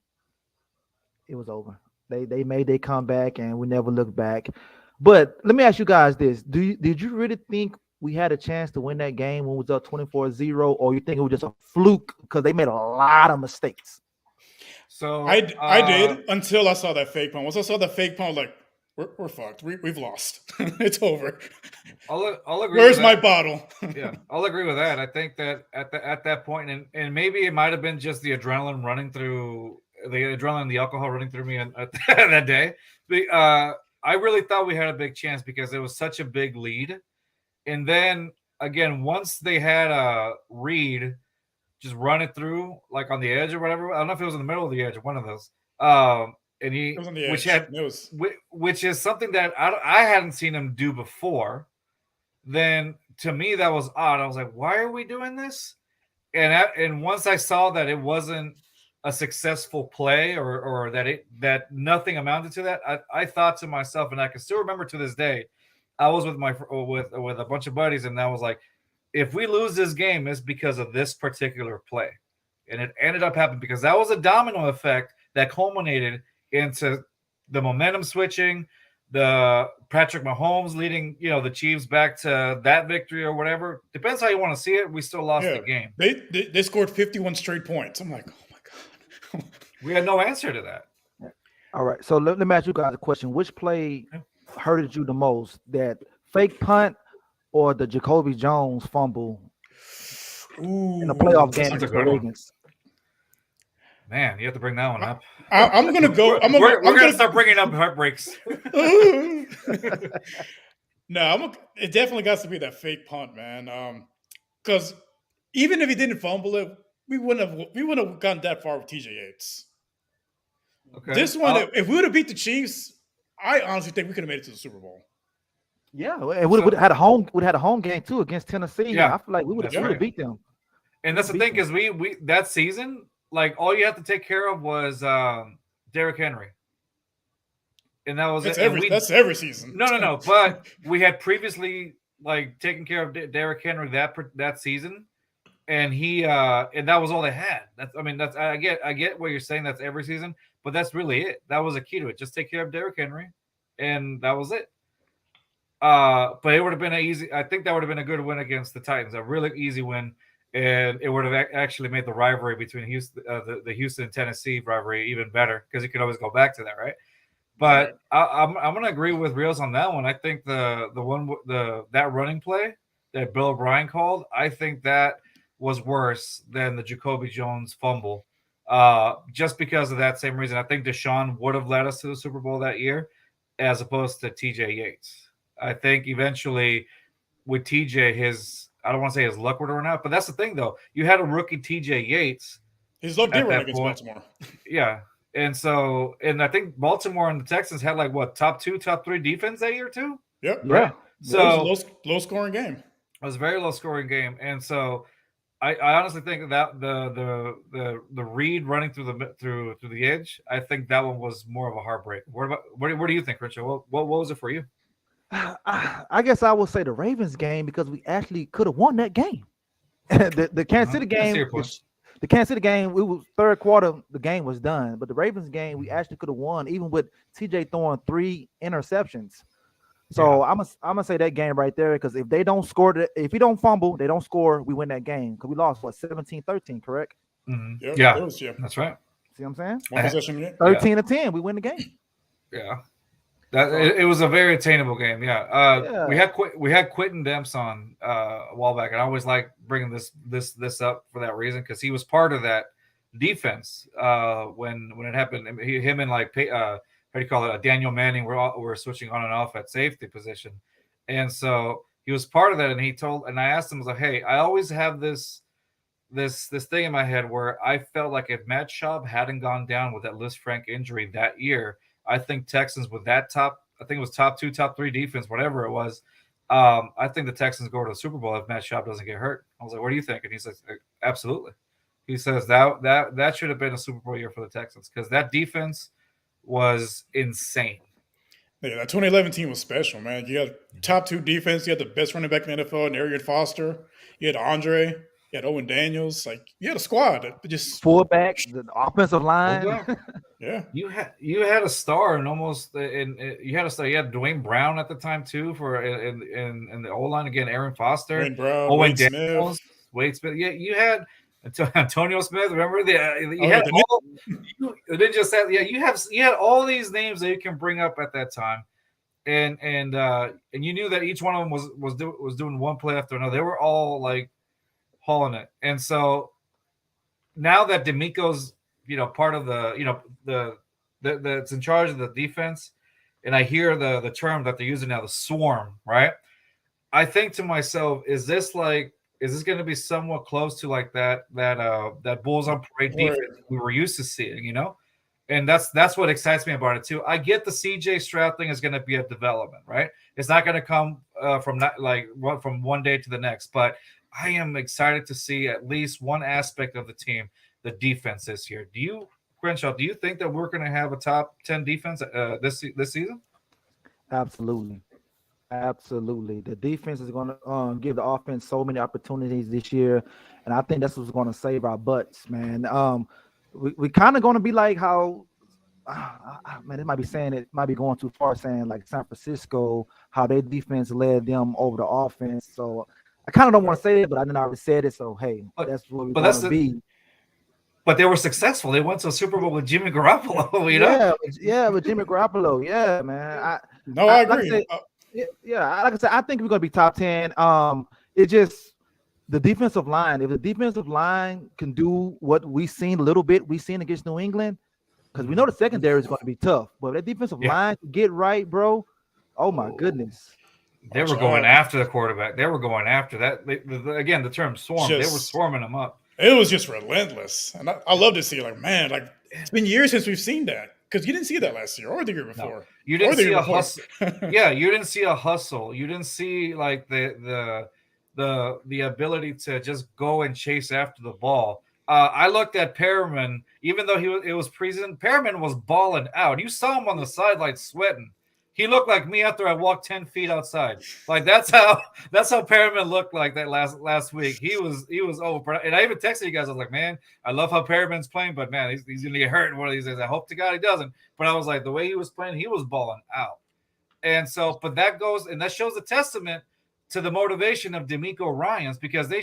it was over. They made their comeback, and we never looked back. But let me ask you guys this: did you really think we had a chance to win that game when we was up 24-0, or you think it was just a fluke because they made a lot of mistakes? So I did until I saw that fake punt. Once I saw the fake punt, like we're fucked. We've lost. It's over. I'll agree. Where's my bottle? Yeah, I'll agree with that. I think that at that point, and maybe it might have been just the adrenaline running through the alcohol running through me that day. I really thought we had a big chance because it was such a big lead, and then again, once they had a Reed just run it through like on the edge or whatever. I don't know if it was in the middle of the edge or one of those. And he, which is something that I hadn't seen him do before. Then to me that was odd. I was like, why are we doing this? And once I saw that it wasn't a successful play or that nothing amounted to that, I thought to myself, and I can still remember to this day, I was with with a bunch of buddies, and I was like, if we lose this game, it's because of this particular play. And it ended up happening because that was a domino effect that culminated into the momentum switching, the Patrick Mahomes leading, the Chiefs back to that victory or whatever. Depends how you want to see it. We still lost the game. They scored 51 straight points. I'm like, oh my God. We had no answer to that. All right. So let me ask you guys a question. Which play hurted you the most? That fake punt or the Jacoby Jones fumble in the playoff game against the Ravens? Man, you have to bring that one up. I'm gonna go. We're gonna start bringing up heartbreaks. No, it definitely got to be that fake punt, man. Because even if he didn't fumble it, we wouldn't have gotten that far with TJ Yates. Okay. This one, if we would have beat the Chiefs, I honestly think we could have made it to the Super Bowl. Yeah, and we would have had a home game too against Tennessee. Yeah, I feel like we would have beat them. And that's the thing is we that season, like all you have to take care of was Derrick Henry. And that was that's every season. No. But we had previously like taken care of Derrick Henry that season, and he and that was all they had. I get what you're saying. That's every season, but that's really it. That was a key to it. Just take care of Derrick Henry, and that was it. But it would have been I think that would have been a good win against the Titans, a really easy win, and it would have actually made the rivalry between Houston, the Houston and Tennessee rivalry even better because you could always go back to that, right? But I'm going to agree with Rios on that one. I think that running play that Bill O'Brien called, I think that was worse than the Jacoby Jones fumble, just because of that same reason. I think Deshaun would have led us to the Super Bowl that year, as opposed to TJ Yates. I think eventually with TJ, I don't want to say his luck would run out, but that's the thing though. You had a rookie TJ Yates. His luck did run against Baltimore. Yeah. And I think Baltimore and the Texans had like what, top 2, top 3 defense that year too? Yep. Right. So it was a low scoring game. It was a very low scoring game. And so I honestly think that the read running through the edge, I think that one was more of a heartbreak. What do you think, Richard? What was it for you? I guess I will say the Ravens game because we actually could have won that game. the Kansas City game. The Kansas City game, we was third quarter, the game was done. But the Ravens game, we actually could have won, even with TJ throwing 3 interceptions. So I'm gonna say that game right there, because if they don't score, if he don't fumble, they don't score, we win that game. Because we lost 17-13, correct? Mm-hmm. Yep, yeah, that's right. See what I'm saying? One possession game. 13-10, we win the game. Yeah. It was a very attainable game. We had Quentin Demps on a while back, and I always like bringing this up for that reason, because he was part of that defense when it happened. Him and like how do you call it? Daniel Manning were switching on and off at safety position, and so he was part of that. And I asked him, I was like, hey, I always have this thing in my head where I felt like if Matt Schaub hadn't gone down with that Lisfranc injury that year, I think Texans with that top 2, top 3 defense, whatever it was. I think the Texans go to the Super Bowl if Matt Schaub doesn't get hurt. I was like, what do you think? And he says, absolutely. He says that should have been a Super Bowl year for the Texans because that defense was insane. Yeah, that 2011 team was special, man. You had top 2 defense. You had the best running back in the NFL, Arian Foster. You had Andre. You had Owen Daniels. Like, you had a squad that just fullback, the offensive line. Yeah, you had a star and almost you had a star. You had Dwayne Brown at the time too for in the O line again. Aaron Foster, Dwayne Brown, Owen Daniels, Wade Smith. Yeah, you had Antonio Smith. Remember you had all these names that you can bring up at that time, and you knew that each one of them was doing one play after another. They were all like hauling it, and so now that D'Amico's part of the that's in charge of the defense, and I hear the term that they're using now, the swarm, right? I think to myself, is this going to be somewhat close to like that Bulls on Parade defense we were used to seeing, And that's what excites me about it too. I get the CJ Stroud thing is going to be a development, right? It's not going to come from one day to the next, but I am excited to see at least one aspect of the team, the defense this year. Crenshaw, do you think that we're going to have a top 10 defense this season? Absolutely. The defense is going to give the offense so many opportunities this year, and I think that's what's going to save our butts, man. We kind of going to be like how, man, it might be going too far saying like San Francisco, how their defense led them over the offense. So I kind of don't want to say it, but I didn't already said it. So hey, that's what we're going to be. But they were successful. They went to a Super Bowl with Jimmy Garoppolo, Yeah, with Jimmy Garoppolo. Yeah, man. I agree. Like I said, I think we're going to be top 10. It just the defensive line. If the defensive line can do what we seen against New England, because we know the secondary is going to be tough. But if that defensive line can get right, bro, oh my goodness. They were going after the quarterback. They were going after that. Again, the term swarm. They were swarming them up. It was just relentless. And I love to see, like, man, like, it's been years since we've seen that. because you didn't see that last year or the year before. No, you didn't see a hustle. Yeah, you didn't see a hustle. You didn't see like the ability to just go and chase after the ball. I looked at Perriman, even though it was preseason. Perriman was balling out. You saw him on the sideline sweating. He looked like me after I walked 10 feet outside. Like that's how Perriman looked like that last week. He was over. And I even texted you guys. I was like, man, I love how Perriman's playing, but man, he's gonna get hurt one of these days. I hope to God he doesn't. But I was like, the way he was playing, he was balling out. And so, but that shows a testament to the motivation of DeMeco Ryans, because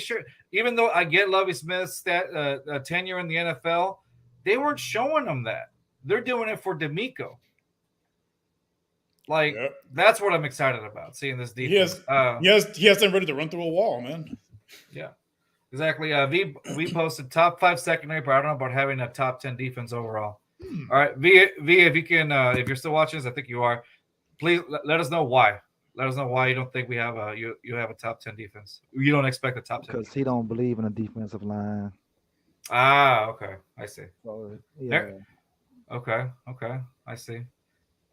even though I get Lovie Smith's tenure in the NFL, they weren't showing him that. They're doing it for DeMeco. Like, that's what I'm excited about, seeing this defense. He has them ready to run through a wall, man. Yeah, exactly. We posted top 5 secondary, but I don't know about having a top 10 defense overall. All right, V, if you can, if you're still watching this, I think you are. Please let us know why. Let us know why you don't think we have you have a top 10 defense. You don't expect a top 10 because he don't believe in a defensive line. Okay, I see. So, yeah. Okay, I see.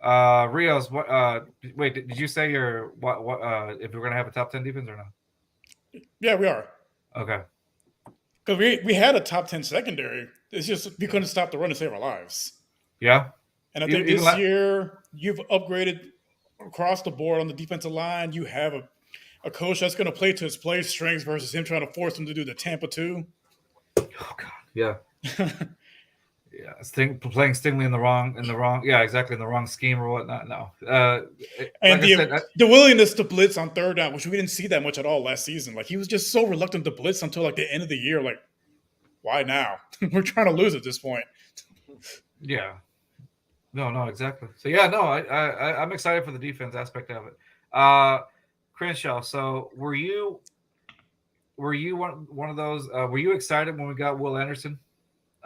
Rios, what? Wait, did you say what? If we're gonna have a top 10 defense or not? Yeah, we are. Okay. Because we had a top 10 secondary. It's just we couldn't stop the run to save our lives. Yeah. And I think this year you've upgraded across the board on the defensive line. You have a coach that's going to play to his play strengths versus him trying to force him to do the Tampa 2. Oh God, yeah. Yeah, playing Stingley in the wrong, yeah, exactly, in the wrong scheme or whatnot. No, and like the willingness to blitz on third down, which we didn't see that much at all last season. Like he was just so reluctant to blitz until like the end of the year. Like, why now? We're trying to lose at this point. Yeah, no, exactly. So yeah, no, I'm excited for the defense aspect of it. Crenshaw, so were you one of those? Were you excited when we got Will Anderson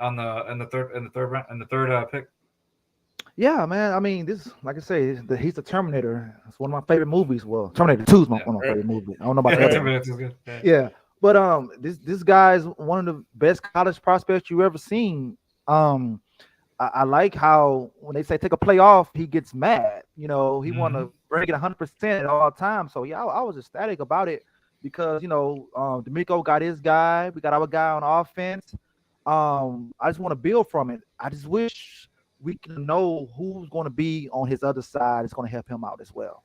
in the third pick? Yeah, man. I mean, this, like I say, he's the Terminator. It's one of my favorite movies. Well, Terminator 2 is one of my favorite movies. I don't know about that. Terminator is good. Yeah, but this guy's one of the best college prospects you ever seen. I like how when they say take a play off, he gets mad. You know, he want to bring it 100% at all times. So yeah, I was ecstatic about it because DeMeco got his guy, we got our guy on offense. I just want to build from it. I just wish we can know who's going to be on his other side. It's going to help him out as well.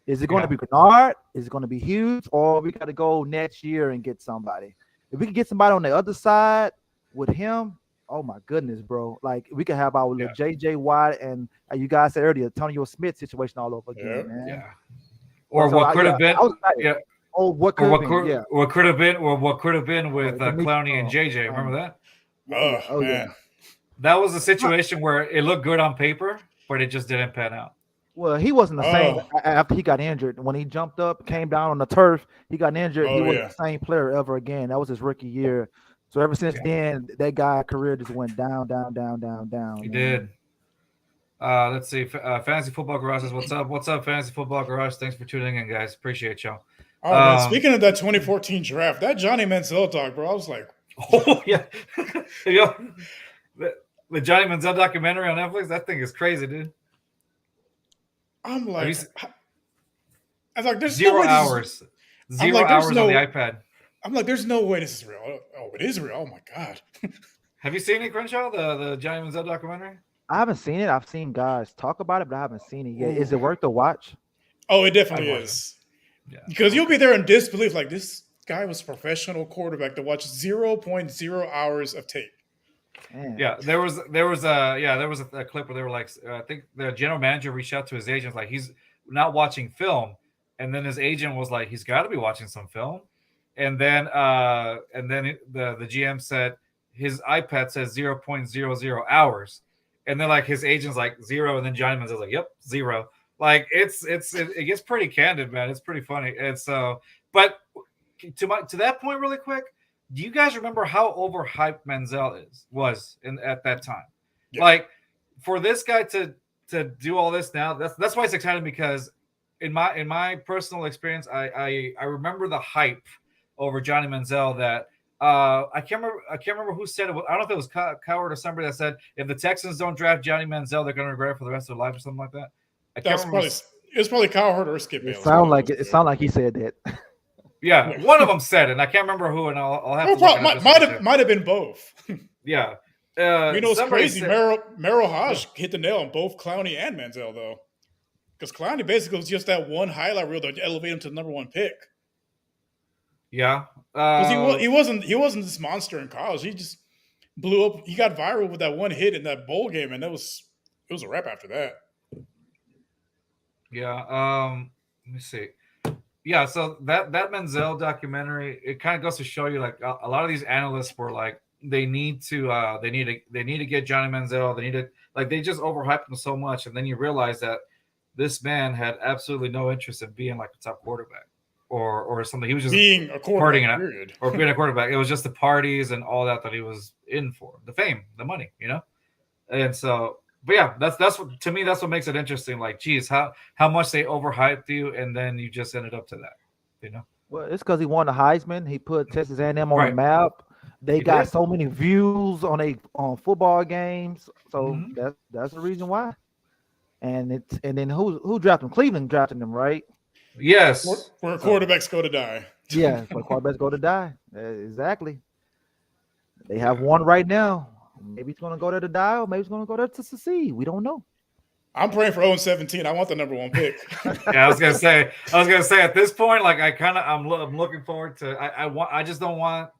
Is it going to be Grenard? Is it going to be Hughes? Or we got to go next year and get somebody? If we can get somebody on the other side with him, oh my goodness, bro! Like we could have our little JJ Watt and you guys said earlier, Antonio Smith situation all over again, man. Yeah. Or what could have been? Yeah. Oh, what could have been? Yeah. What could have been with Clowney and JJ? Remember that? Oh man. Yeah. That was a situation where it looked good on paper, but it just didn't pan out. Well, he wasn't the same after he got injured. When he jumped up, came down on the turf, he got injured. He wasn't the same player ever again. That was his rookie year. So ever since then, that guy's career just went down. He did. Let's see. Fantasy Football Garage says, "What's up? What's up, Fantasy Football Garage? Thanks for tuning in, guys. Appreciate y'all." Oh, man, speaking of that 2014 draft, that Johnny Manziel talk, bro, I was like, oh yeah, the Johnny Manziel documentary on Netflix. That thing is crazy, dude. I'm like, I was like, there's 0 no hours. Zero hours on the iPad. I'm like, there's no way this is real. Oh, it is real. Oh my God. Have you seen it, Crenshaw? The Johnny Manziel documentary? I haven't seen it. I've seen guys talk about it, but I haven't seen it yet. Is it worth the watch? Oh, it definitely is. Yeah. Because you'll be there in disbelief, like this guy was a professional quarterback to watch 0.0 hours of tape. Man. Yeah, there was a clip where they were like, I think the general manager reached out to his agent, like he's not watching film, and then his agent was like, he's got to be watching some film, and then the GM said his iPad says 0.00 hours, and then like his agent's like 0, and then Johnny Manziel's like, yep, 0. Like it gets pretty candid, man. It's pretty funny, and so, but to that point, really quick. Do you guys remember how overhyped Manziel was at that time? Yeah. Like for this guy to do all this now, that's why it's exciting, because in my personal experience, I remember the hype over Johnny Manziel that I can't remember who said it. I don't know if it was Coward or somebody that said if the Texans don't draft Johnny Manziel, they're going to regret it for the rest of their life or something like that. I can't remember. It was probably Coward or Skip It Bayless. sound like he said that. Yeah, one of them said it. And I can't remember who, and I'll have to. Might have been both. Yeah. It's crazy. Merrill Hodge hit the nail on both Clowney and Manziel, though. Because Clowney basically was just that one highlight reel to elevate him to the number one pick. Yeah. Because he wasn't this monster in college. He just blew up. He got viral with that one hit in that bowl game, and it was a wrap after that. Yeah. Let me see. Yeah, so that Manziel documentary, it kind of goes to show you like a lot of these analysts were like they need to get Johnny Manziel. They just overhyped him so much, and then you realize that this man had absolutely no interest in being like a top quarterback or something. He was just being a quarterback, or being a quarterback. It was just the parties and all that he was in for, the fame, the money, And so, but yeah, that's what, to me, that's what makes it interesting. Like, geez, how much they overhyped you, and then you just ended up to that, Well, it's because he won the Heisman. He put Texas A&M on the map. They got so many views on football games, so that's the reason why. And then who drafted him? Cleveland drafted him, right? Yes. Where quarterbacks go to die. Yeah, where quarterbacks go to die. Exactly. They have one right now. Maybe he's going to go there to die, or maybe he's going to go there to succeed. We don't know. I'm praying for 0-17. I want the number one pick. Yeah, I was gonna say at this point, like I'm looking forward to. I just don't want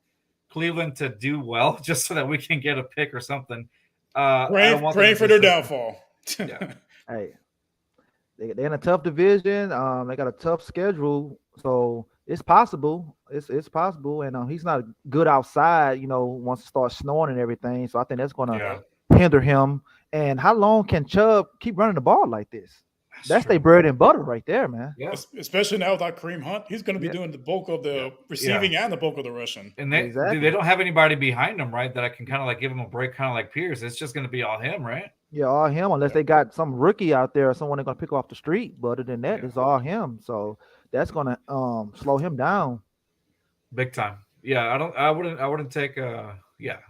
Cleveland to do well just so that we can get a pick or something. Praying for their downfall. Yeah. Hey, they're in a tough division. They got a tough schedule, so it's possible. It's possible, and he's not good outside. Once it starts snowing and everything. So I think that's going to hinder him. And how long can Chubb keep running the ball like this? That's their bread and butter right there, man. Yeah. Especially now without Kareem Hunt, he's going to be doing the bulk of the receiving and the bulk of the rushing. And they don't have anybody behind him, right? That I can kind of like give him a break, kind of like Pierce. It's just going to be all him, right? Yeah, all him, unless they got some rookie out there or someone they're going to pick off the street. But other than that, it's all him. So that's going to slow him down. Big time. Yeah, I wouldn't take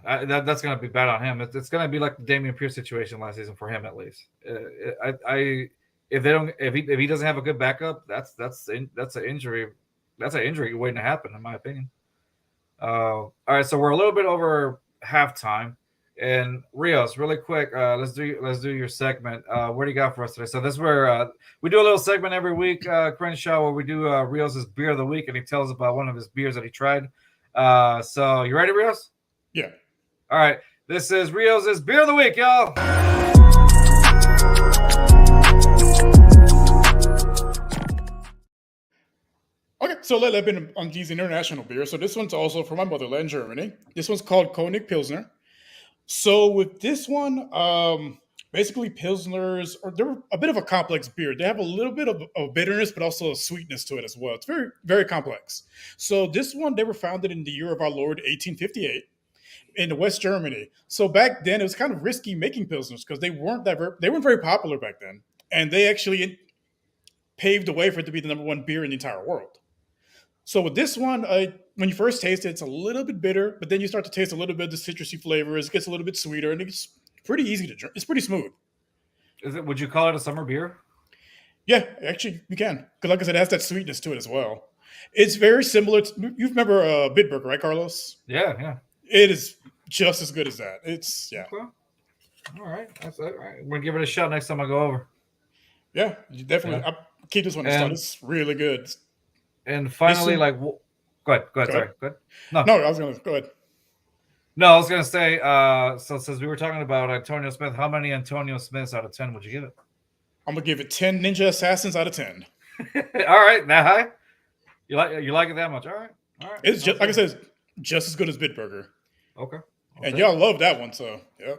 that's going to be bad on him. It's going to be like the Dameon Pierce situation last season for him, at least. If he doesn't have a good backup, that's an injury. That's an injury waiting to happen, in my opinion. All right, so we're a little bit over halftime, and Rios, really quick, let's do your segment. What do you got for us today? So this is where we do a little segment every week, Crenshaw, where we do Rios' beer of the week, and he tells about one of his beers that he tried. So you ready, Rios? Yeah. All right, this is Rios' beer of the week, y'all. Okay, so I've been on these international beers. So this one's also from my motherland, Germany. This one's called König Pilsner. So with this one, basically Pilsners, they're a bit of a complex beer. They have a little bit of bitterness, but also a sweetness to it as well. It's very, very complex. So this one, they were founded in the year of our Lord, 1858, in West Germany. So back then, it was kind of risky making Pilsners because they weren't very popular back then. And they actually paved the way for it to be the number one beer in the entire world. So with this one, when you first taste it, it's a little bit bitter, but then you start to taste a little bit of the citrusy flavors. It gets a little bit sweeter, and it's pretty easy to drink. It's pretty smooth. Would you call it a summer beer? Yeah, actually, you can. Because like I said, it has that sweetness to it as well. It's very similar to, you remember Bitburger, right, Carlos? Yeah. It is just as good as that. It's, yeah. Okay. All right. That's all right. We're going to give it a shot next time I go over. Yeah, you definitely. I'll keep this one to start. It's really good. And finally, go ahead. Sorry. Go ahead. No, I was going to go ahead. No, I was going to say, so since we were talking about Antonio Smith, how many Antonio Smiths out of 10 would you give it? I'm going to give it 10 Ninja Assassins out of 10. All right. That high? You like it that much? All right. It's just, like I said, it's just as good as Bitburger. Okay. And y'all love that one, so, yeah.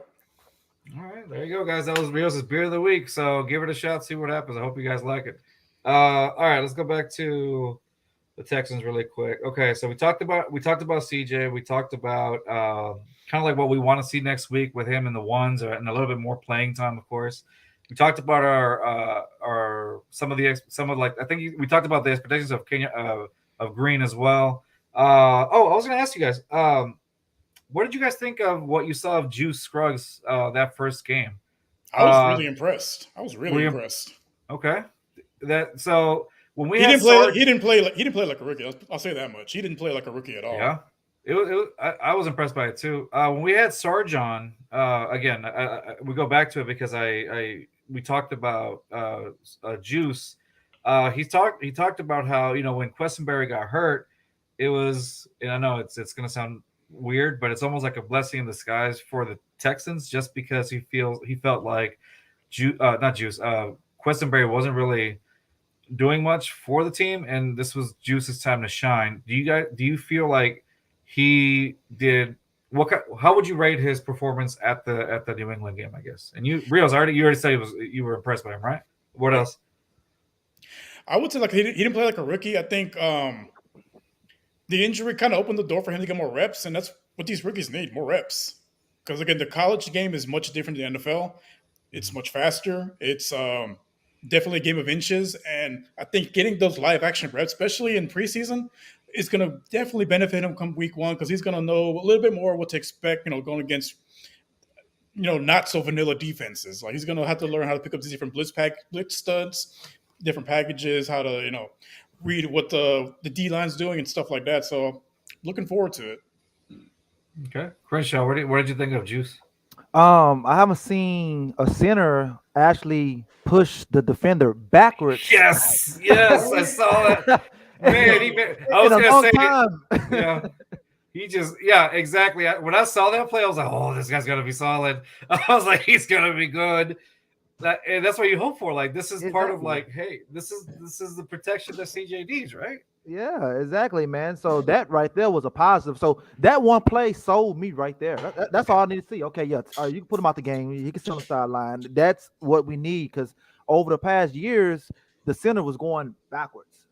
All right. There you go, guys. That was Rios' beer of the week. So give it a shot, see what happens. I hope you guys like it. All right. Let's go back to the Texans really quick. Okay, so we talked about CJ. We talked about kind of like what we want to see next week with him in the ones and a little bit more playing time, of course. We talked about our some of I think we talked about the expectations of Green as well. I was going to ask you guys. What did you guys think of what you saw of Juice Scruggs that first game? I was really impressed. Okay. So when we he had didn't play like a rookie. I'll say that much. He didn't play like a rookie at all. Yeah. I was impressed by it too. When we had Sarge on, again, we go back to it because we talked about Juice. He talked about how when Questenberry got hurt, it was, and I know it's going to sound weird, but it's almost like a blessing in disguise for the Texans, just because he felt like Questenberry wasn't really doing much for the team, and this was Juice's time to shine. Do you feel like he did how would you rate his performance at the New England game, I guess? And you already said you were impressed by him, right? What else? I would say like he didn't play like a rookie. I think the injury kind of opened the door for him to get more reps, and that's what these rookies need, more reps. Because again, the college game is much different than the NFL. It's much faster. It's definitely a game of inches, and I think getting those live action reps, especially in preseason, is going to definitely benefit him come week one, because he's going to know a little bit more what to expect, going against, not so vanilla defenses. Like he's going to have to learn how to pick up these different blitz studs, different packages, how to, read what the D-line's doing and stuff like that. So looking forward to it. Okay. Crenshaw, what did you think of Juice? I haven't seen a center actually push the defender backwards. Yes, I saw that. Man, I was gonna say, yeah, exactly. When I saw that play, I was like, "Oh, this guy's gonna be solid." I was like, "He's gonna be good." And that's what you hope for. Like, this is part of like, hey, this is the protection that CJ needs, right? Yeah, exactly, man. So that right there was a positive. So that one play sold me right there. That's all I need to see. Okay, yeah, you can put him out the game. He can sit on the sideline. That's what we need, because over the past years, the center was going backwards,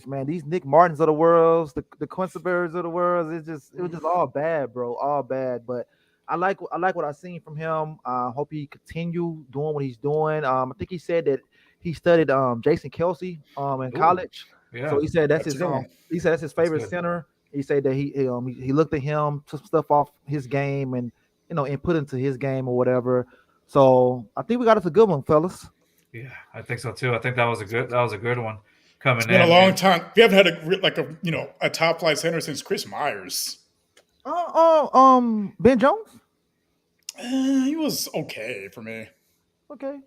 man. These Nick Martins of the world, the Quincy Bears of the world, it was just all bad, bro, all bad. But I like what I've seen from him. Hope he continue doing what he's doing. I think he said that he studied Jason Kelsey in college. Yeah. So he said that's his favorite center. He said that he looked at him, took some stuff off his game, and and put into his game or whatever. So I think we got us a good one, fellas. Yeah, I think so too. I think that was a good one coming in. It's been a long time. We haven't had a top flight center since Chris Myers. Ben Jones. He was okay for me. Okay.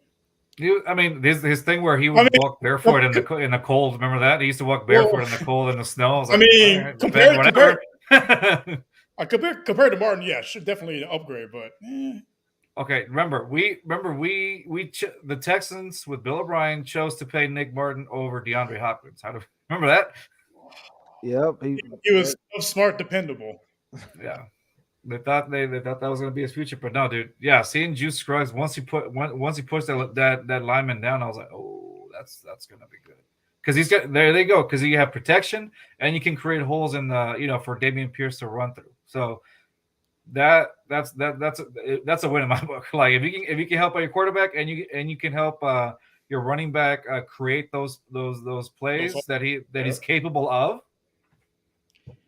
His thing where he would walk barefoot in the cold. Remember that? He used to walk barefoot in the cold and the snow. Compared to Martin, yeah, should definitely upgrade, but. Okay, remember the Texans with Bill O'Brien chose to pay Nick Martin over DeAndre Hopkins. Remember that? Yep, he was so smart, dependable. Yeah. They thought that was going to be his future, but no, dude. Yeah, seeing Juice Scruggs once he pushed that lineman down, I was like, oh, that's going to be good, because he's got there they go, because you have protection and you can create holes in the for Dameon Pierce to run through. So that's a win in my book. Like if you can help out your quarterback and you can help your running back create those plays that he's capable of,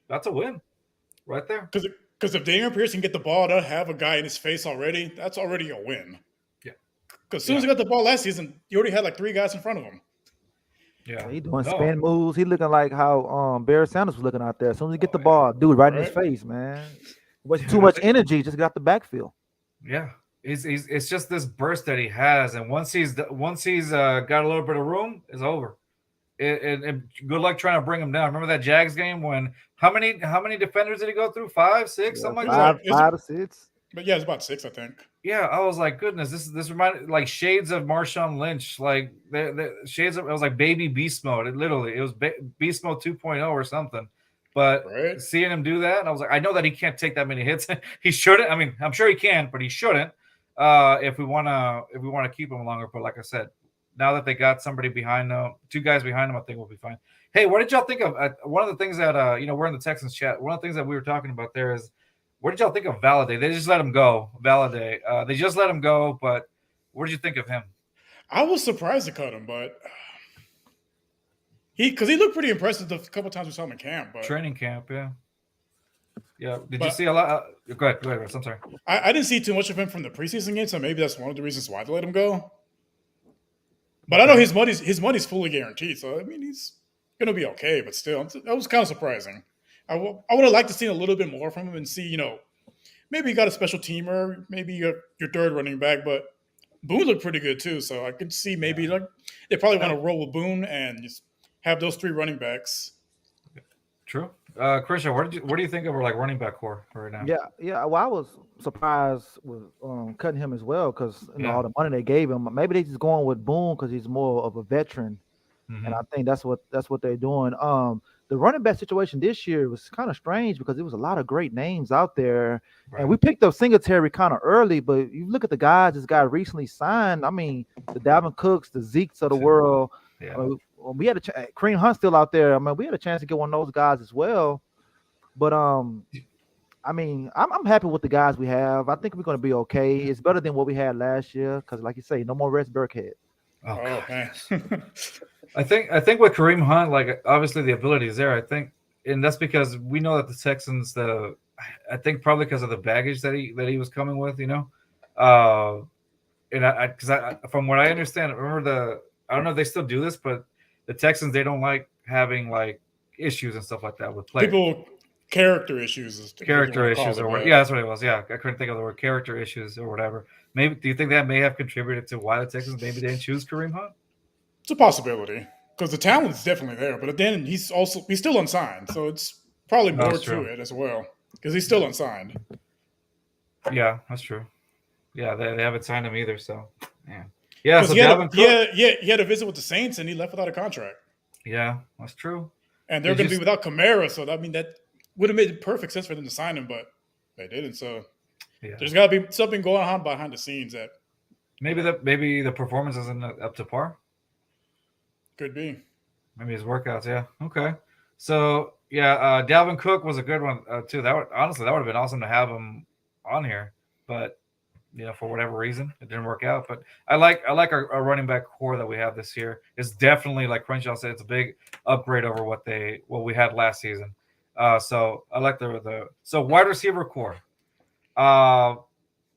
that's a win right there. Because if Dameon Pierce can get the ball to have a guy in his face already, that's already a win. Yeah. Because as soon as he got the ball last season, he already had like 3 guys in front of him. Yeah. He doing spin moves. He looking like how Barry Sanders was looking out there. As soon as he get the ball, dude, right in his face, man. Was too much energy, just got the backfield. Yeah. It's just this burst that he has, and once he's got a little bit of room, it's over. And good luck trying to bring him down. Remember that Jags game when how many defenders did he go through? 5, 6, something like that. 5 to 6. But yeah, it's about 6, I think. Yeah, I was like, goodness, this reminded like shades of Marshawn Lynch, like the shades of, it was like baby beast mode. It was beast mode 2.0 or something. But seeing him do that, and I was like, I know that he can't take that many hits. He shouldn't. I mean, I'm sure he can, but he shouldn't. If we want to keep him longer. But like I said, now that they got somebody behind them, 2 guys behind them, I think we'll be fine. Hey, what did y'all think of one of the things that we're in the Texans chat. One of the things that we were talking about there is, what did y'all think of Valladay? They just let him go. Valladay. They just let him go, but what did you think of him? I was surprised to cut him, but because he looked pretty impressive the couple times we saw him in camp. But training camp, yeah. Yeah. Did you see a lot? Go ahead, Russ. I'm sorry. I didn't see too much of him from the preseason game, so maybe that's one of the reasons why they let him go. But I know his money's fully guaranteed, so I mean he's gonna be okay. But still, that was kind of surprising. I would have liked to see a little bit more from him and see, maybe you got a special teamer, maybe your third running back, but Boone looked pretty good too. So I could see maybe they probably want to roll with Boone and just have those 3 running backs. True. Crenshaw, what do you think of our running back core right now? Yeah. Well, I was surprised with cutting him as well because all the money they gave him. Maybe they just going with Boone because he's more of a veteran, and I think that's what they're doing. The running back situation this year was kind of strange because there was a lot of great names out there, and we picked up Singletary kind of early. But you look at the guys this guy recently signed. I mean, the Dalvin Cooks, the Zekes of the world. Yeah. We had Kareem Hunt still out there. I mean, we had a chance to get one of those guys as well. But I mean, I'm happy with the guys we have. I think we're going to be okay. It's better than what we had last year because, like you say, no more Rex Burkhead. Oh man. I think with Kareem Hunt, obviously the ability is there. I think, and that's because we know that the Texans, I think probably because of the baggage that he was coming with, and from what I understand, remember I don't know if they still do this, but the Texans, they don't like having issues and stuff like that with players. Character issues. Character issues or what? Yeah, that's what it was. Yeah, I couldn't think of the word character issues or whatever. Maybe do you think that may have contributed to why the Texans maybe didn't choose Kareem Hunt? It's a possibility because the talent's definitely there, but then he's still unsigned, so it's probably more to it as well because he's still unsigned. Yeah, that's true. Yeah, they haven't signed him either, so yeah. So he had a visit with the Saints and he left without a contract. Yeah, that's true. And they're going to be without Kamara, so that would have made perfect sense for them to sign him, but they didn't. So there's got to be something going on behind the scenes that maybe the performance isn't up to par. Could be. Maybe his workouts. Yeah. Okay. So Dalvin Cook was a good one too. That would have been awesome to have him on here, but for whatever reason it didn't work out. But I like our running back core that we have this year. It's definitely, like Crenshaw said, it's a big upgrade over what we had last season. So I like so wide receiver core.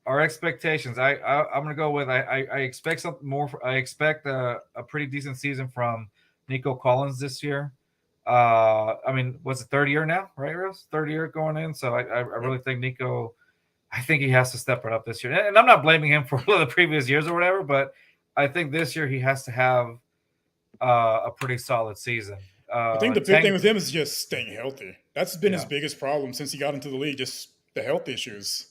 Our expectations. I'm gonna go with I expect something more. I expect a pretty decent season from Nico Collins this year. I mean, what's it, third year now, right, Rose? Third year going in. So I really think Nico. I think he has to step it up this year, and I'm not blaming him for the previous years or whatever, but I think this year he has to have a pretty solid season. I think the big thing with him is just staying healthy. That's been his biggest problem since he got into the league, just the health issues.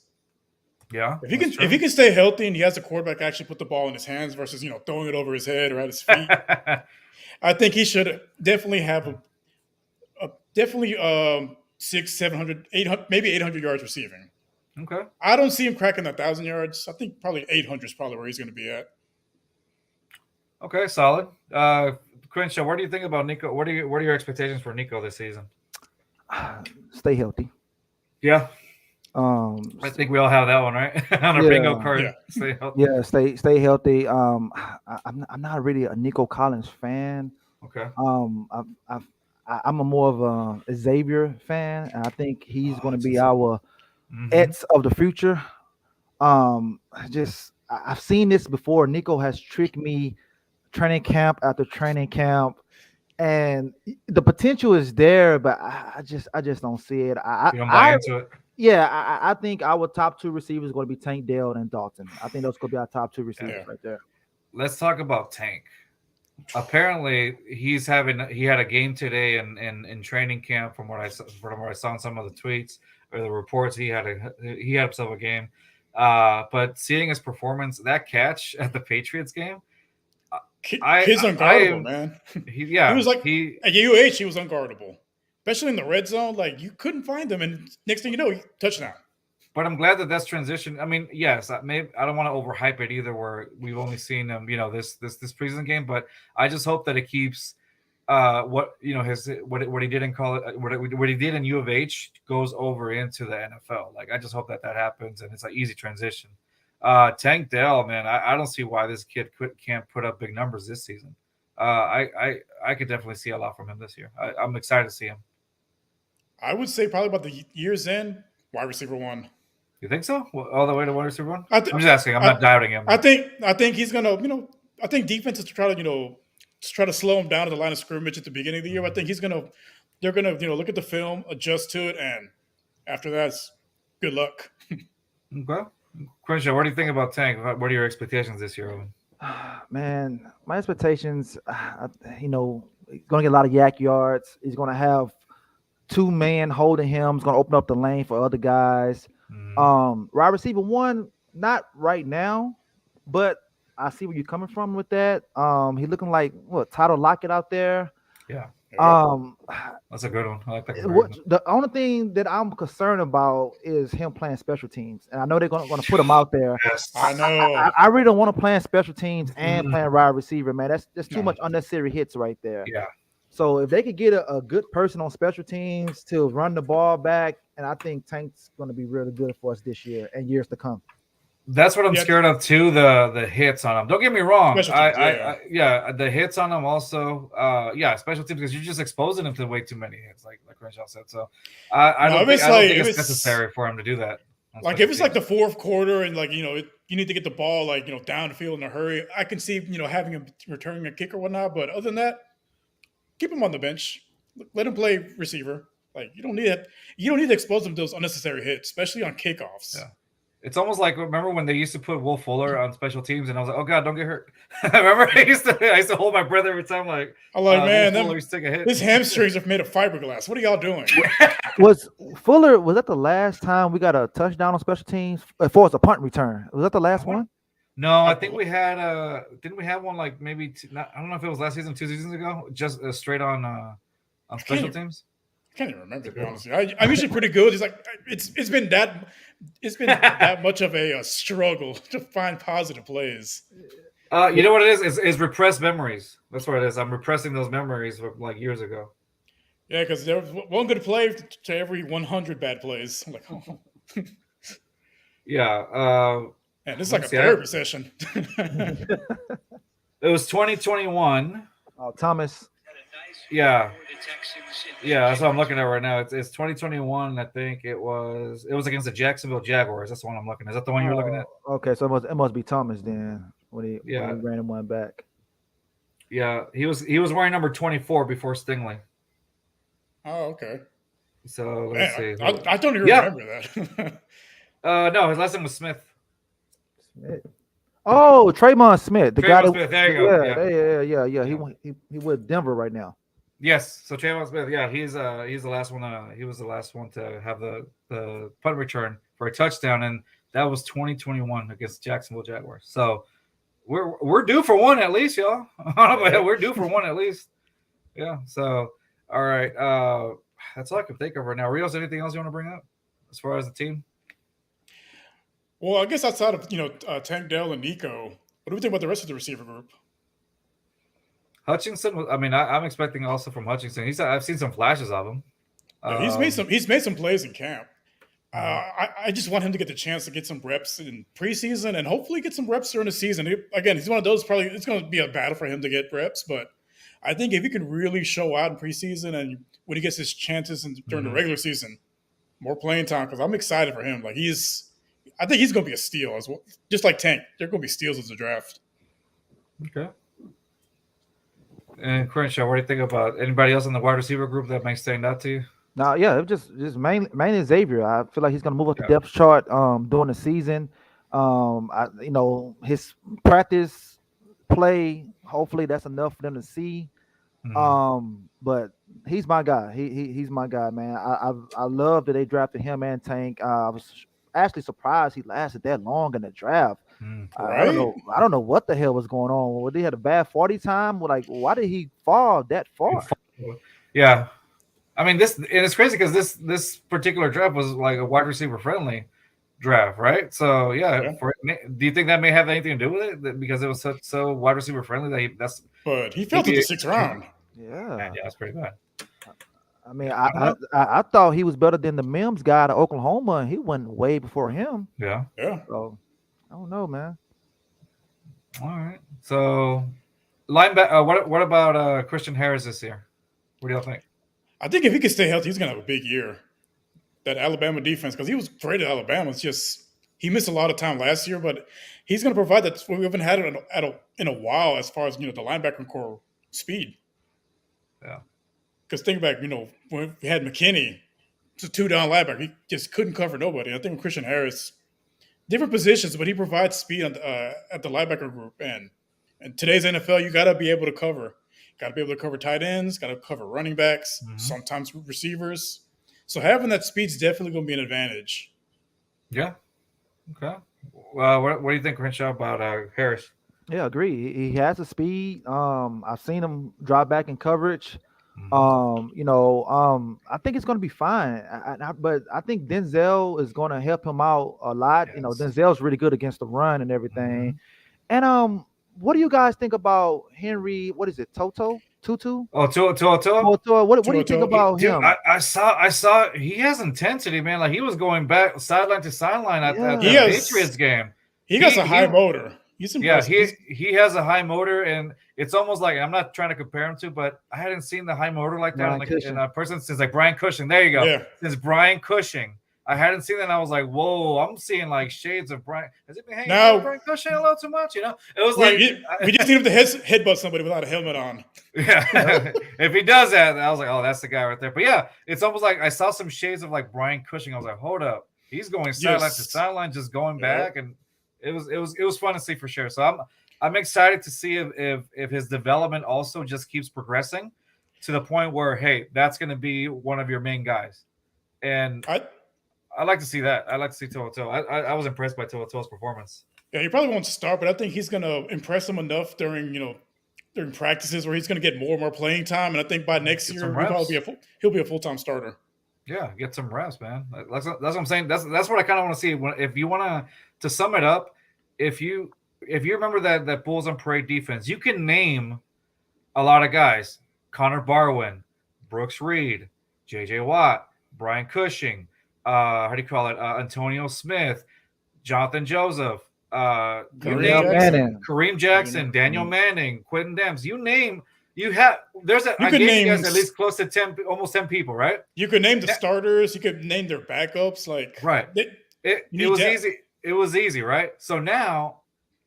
Yeah. If he can stay healthy and he has a quarterback actually put the ball in his hands versus, throwing it over his head or at his feet, I think he should definitely have definitely 600, 700, 800, maybe 800 yards receiving. Okay. I don't see him cracking 1,000 yards. I think probably 800 is probably where he's going to be at. Okay, solid. Crenshaw, what do you think about Nico? What are your expectations for Nico this season? Stay healthy. Yeah. I think we all have that one, right? On our bingo card. Yeah. Stay healthy. Yeah, stay healthy. I'm not really a Nico Collins fan. Okay. I'm a more of a Xavier fan, and I think he's going to be our Eds of the future. I've seen this before. Nico has tricked me training camp after training camp, and the potential is there, but I just don't see it. You don't buy into it. Yeah, I think our top 2 receivers are going to be Tank Dell and Dalton. I think those could be our top 2 receivers right there. Let's talk about Tank. Apparently, he had a game today in training camp. From what I saw in some of the tweets or the reports, he had himself a game. But seeing his performance, that catch at the Patriots game, he's unguardable, man. He was at UH, he was unguardable, especially in the red zone. You couldn't find him, and next thing you know, touchdown. But I'm glad that's transitioned. I mean, yes, I don't want to overhype it either, where we've only seen him, this preseason game. But I just hope that it keeps what he did in college, what he did in U of H goes over into the NFL. I just hope that happens and it's an easy transition. Tank Dell, man, I don't see why this kid can't put up big numbers this season. I could definitely see a lot from him this year. I'm excited to see him. I would say probably about the year's end, wide receiver 1. You think so? All the way to wide receiver 1? I'm just asking. I'm not doubting him. I think he's gonna, I think defenses try to slow him down at the line of scrimmage at the beginning of the year. I think they're gonna look at the film, adjust to it, and after that, good luck. Okay. Crenshaw, what do you think about Tank? What are your expectations this year? Man, my expectations, he's going to get a lot of yak yards. He's going to have 2 men holding him. He's going to open up the lane for other guys. Wide receiver 1, not right now, but I see where you're coming from with that. He's looking like Tyler Lockett out there. Yeah. That's a good one. I like that. The only thing that I'm concerned about is him playing special teams, and I know they're going to put him out there. Yes, I know. I really don't want to play special teams and playing wide receiver, man. That's too much unnecessary hits right there. Yeah. So if they could get a good person on special teams to run the ball back, and I think Tank's going to be really good for us this year and years to come. That's what I'm scared of too. The hits on him. Don't get me wrong. The hits on him also. Special teams, because you're just exposing him to way too many hits, like Crenshaw said. So I don't think it's necessary for him to do that. Like if it's like the fourth quarter and you need to get the ball down the field in a hurry, I can see having him returning a kick or whatnot. But other than that, keep him on the bench. Let him play receiver. Like you don't need it. You don't need to expose him to those unnecessary hits, especially on kickoffs. Yeah. It's almost like, remember when they used to put Will Fuller on special teams, and I was like, oh God, don't get hurt. Remember, I used to hold my breath every time. Man, his hamstrings are made of fiberglass. What are y'all doing? Was that the last time we got a touchdown on special teams as far as a punt return? Was that the last one? No, I think we had didn't we have one I don't know if it was last season, 2 seasons ago, just straight on special teams. I can't even remember, to be honest. I'm usually pretty good. It's been that much of a struggle to find positive plays. You know what it is? It's repressed memories. That's what it is. I'm repressing those memories from years ago. Yeah, because there was one good play to every 100 bad plays. I'm like, oh. Yeah. And this is like a therapy session. It was 2021. Oh, Thomas. Yeah. Yeah, that's what I'm looking at right now. It's 2021. I think it was against the Jacksonville Jaguars. That's the one I'm looking at. Is that the one you're looking at? Okay, so it must be Thomas then when he ran him one back. Yeah, he was wearing number 24 before Stingley. Oh, okay. So let's see. I don't even remember that. No, his last name was Smith. Oh, Trayvon Smith, the guy. Smith. There you go. Yeah. He with Denver right now. Yes, so Trayvon Smith. Yeah, he's the last one. He was the last one to have the punt return for a touchdown, and that was 2021 against Jacksonville Jaguars. So we're due for one at least, y'all. We're due for one at least. Yeah. So all right, that's all I can think of right now. Rios, anything else you want to bring up as far as the team? Well, I guess outside of Tank Dell and Nico, what do we think about the rest of the receiver group? Hutchinson. I mean, I'm expecting also from Hutchinson. I've seen some flashes of him. Yeah, he's made some plays in camp. I just want him to get the chance to get some reps in preseason and hopefully get some reps during the season. Again, he's one of those, probably it's going to be a battle for him to get reps, but I think if he can really show out in preseason and when he gets his chances during the regular season, more playing time, because I'm excited for him. I think he's going to be a steal as well. Just like Tank, they're going to be steals as a draft. Okay. And Crenshaw, what do you think about anybody else in the wide receiver group that may stand out to you? No, yeah, it just mainly Xavier. I feel like he's going to move up the depth chart during the season. His practice play, hopefully that's enough for them to see. But he's my guy. He's my guy, man. I love that they drafted him and Tank. I was actually surprised he lasted that long in the draft. I don't know what the hell was going on. Well, they had a bad 40 time. Why did he fall that far? Yeah, I mean it's crazy because this particular draft was like a wide receiver friendly draft, right? So do you think that may have anything to do with it? Because it was so wide receiver friendly But he fell to the 6th round. Yeah, that's pretty bad. I mean, I thought he was better than the Mims guy to Oklahoma, and he went way before him. Yeah. So I don't know, man. All right. So Linebacker. What about Christian Harris this year? What do y'all think? I think if he can stay healthy, he's gonna have a big year. That Alabama defense, because he was great at Alabama. It's just he missed a lot of time last year, but he's gonna provide that. We haven't had it in a while as far as the linebacker core speed. Yeah. Because think back, when we had McKinney, it's a 2-down linebacker. He just couldn't cover nobody. I think with Christian Harris, different positions, but he provides speed at the linebacker group. And in today's NFL, you got to be able to cover. Got to be able to cover tight ends, got to cover running backs, sometimes receivers. So having that speed's definitely going to be an advantage. Yeah. Okay. What do you think, Crenshaw, about Harris? Yeah, agree. He has the speed. I've seen him drop back in coverage. I think it's going to be fine. But I think Denzel is going to help him out a lot. Yes. Denzel's really good against the run and everything. And what do you guys think about Henry? What is it, Tutu? Oh, Tutu. What do you think about him? I saw. He has intensity, man. Like he was going back sideline to sideline at the Patriots game. He got a high motor. He has a high motor, and it's almost like I'm not trying to compare him to, but I hadn't seen the high motor like that in a person since like Brian Cushing. There you go. Yeah. Since Brian Cushing, I hadn't seen that. And I was like, whoa, I'm seeing like shades of Brian. Has it been hanging out with Brian Cushing a little too much? It was we just need him to headbutt somebody without a helmet on. Yeah, if he does that, I was like, oh, that's the guy right there. But yeah, it's almost like I saw some shades of like Brian Cushing. I was like, hold up, he's going sideline to sideline, just going back, and it was fun to see for sure. So I'm excited to see if his development also just keeps progressing to the point where, hey, that's going to be one of your main guys. And I like to see that. I like to see Tutu. I was impressed by Tutu's performance. Yeah, he probably won't start, but I think he's going to impress him enough during practices where he's going to get more and more playing time. And I think by next year he'll be a full-time starter. Yeah, get some reps, man. That's what I'm saying. That's what I kind of want to see. If you want to sum it up, if you remember that Bulls on Parade defense, you can name a lot of guys: Connor Barwin, Brooks Reed, J.J. Watt, Brian Cushing, Antonio Smith, Jonathan Joseph, Kareem Jackson, Daniel Manning, Quentin Demps. You name. I gave you guys at least close to 10, almost 10 people, right? You could name the starters. You could name their backups. It was easy. It was easy, right? So now,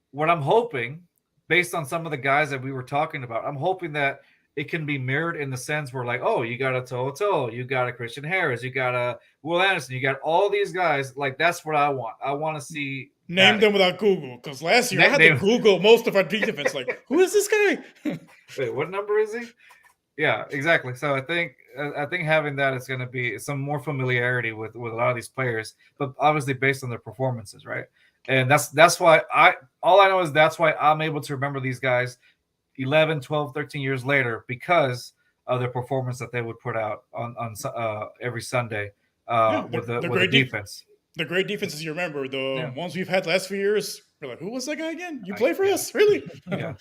what I'm hoping, based on some of the guys that we were talking about, I'm hoping that it can be mirrored in the sense where, like, oh, you got a Toto, you got a Christian Harris, you got a Will Anderson, you got all these guys. Like, that's what I want. I want to see. Name them without Google, because last year I had to Google most of our defense. Like, who is this guy? Wait, what number is he? Yeah, exactly. So I think having that is going to be some more familiarity with a lot of these players, but obviously based on their performances, right? And that's why all I know is that's why I'm able to remember these guys 11, 12, 13 years later because of their performance that they would put out on every Sunday with the defense. The great defenses you remember, the ones we've had the last few years, we're like, who was that guy again? You play for us? Really? Yeah.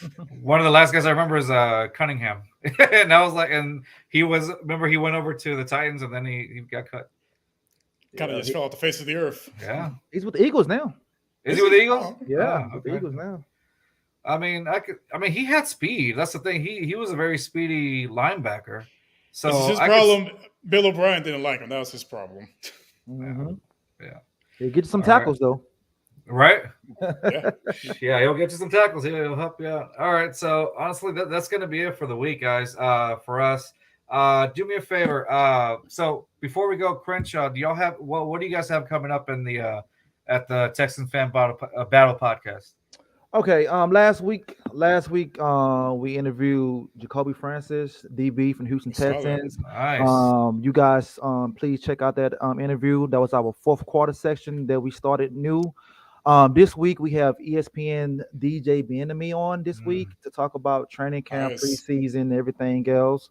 One of the last guys I remember is Cunningham. And I was like, and he went over to the Titans and then he got cut. Kind of just fell off the face of the earth. Yeah. He's with the Eagles now. Is he with the Eagles? Yeah, with the Eagles now. I mean, he had speed. That's the thing. He was a very speedy linebacker. So this is his problem. Bill O'Brien didn't like him. That was his problem. Mm-hmm. Yeah. He'll get you some tackles though. Right? Yeah, he'll get you some tackles. He'll help you out. All right. So honestly, that's gonna be it for the week, guys. For us. Do me a favor. So before we go, Crenshaw, do y'all have what do you guys have coming up in the at the Texans Fan Battle Podcast? Okay. Last week, we interviewed Jacoby Francis, DB from Houston Texans. Nice. You guys, please check out that interview. That was our fourth quarter section that we started new. This week we have ESPN DJ Bienemy on this week to talk about training camp, preseason, everything else.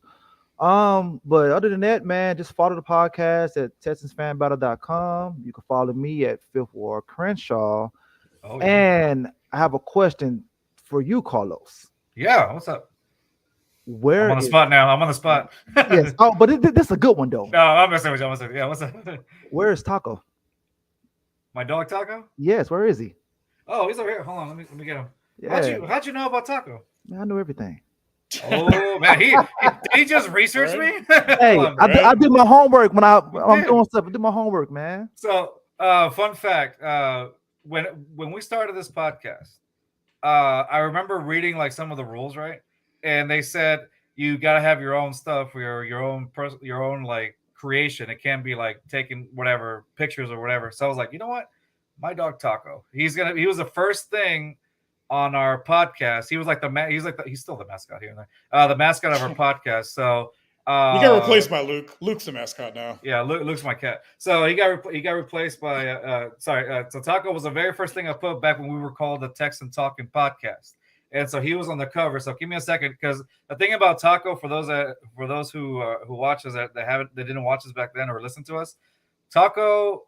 But other than that, man, just follow the podcast at TexansFanBattle.com. You can follow me at Fifth Ward Crenshaw. Oh, yeah. And I have a question for you, Carlos. Yeah, what's up? I'm on the spot now. I'm on the spot. Yes. Oh, but this is a good one though. No, I'm messing with you. Yeah, what's up? Where is Taco? My dog Taco? Yes. Where is he? Oh, he's over here. Hold on. Let me get him. Yeah. How'd you know about Taco? Man, I knew everything. Oh man, did he just research me? Hey, I do my homework when I'm doing stuff. I do my homework, man. So, fun fact: when we started this podcast, I remember reading like some of the rules, right? And they said you got to have your own stuff, your own like creation. It can't be like taking whatever pictures or whatever. So I was like, you know what? My dog Taco. He was the first thing on our podcast. He was like he's still the mascot here and there. The mascot of our podcast. So he got replaced by Luke. Luke's the mascot now. Yeah, Luke's my cat. So he got replaced by so Taco was the very first thing I put back when we were called the Texan Talking Podcast. And so he was on the cover. So give me a second, because the thing about Taco, for those who watch us that didn't watch us back then or listen to us, Taco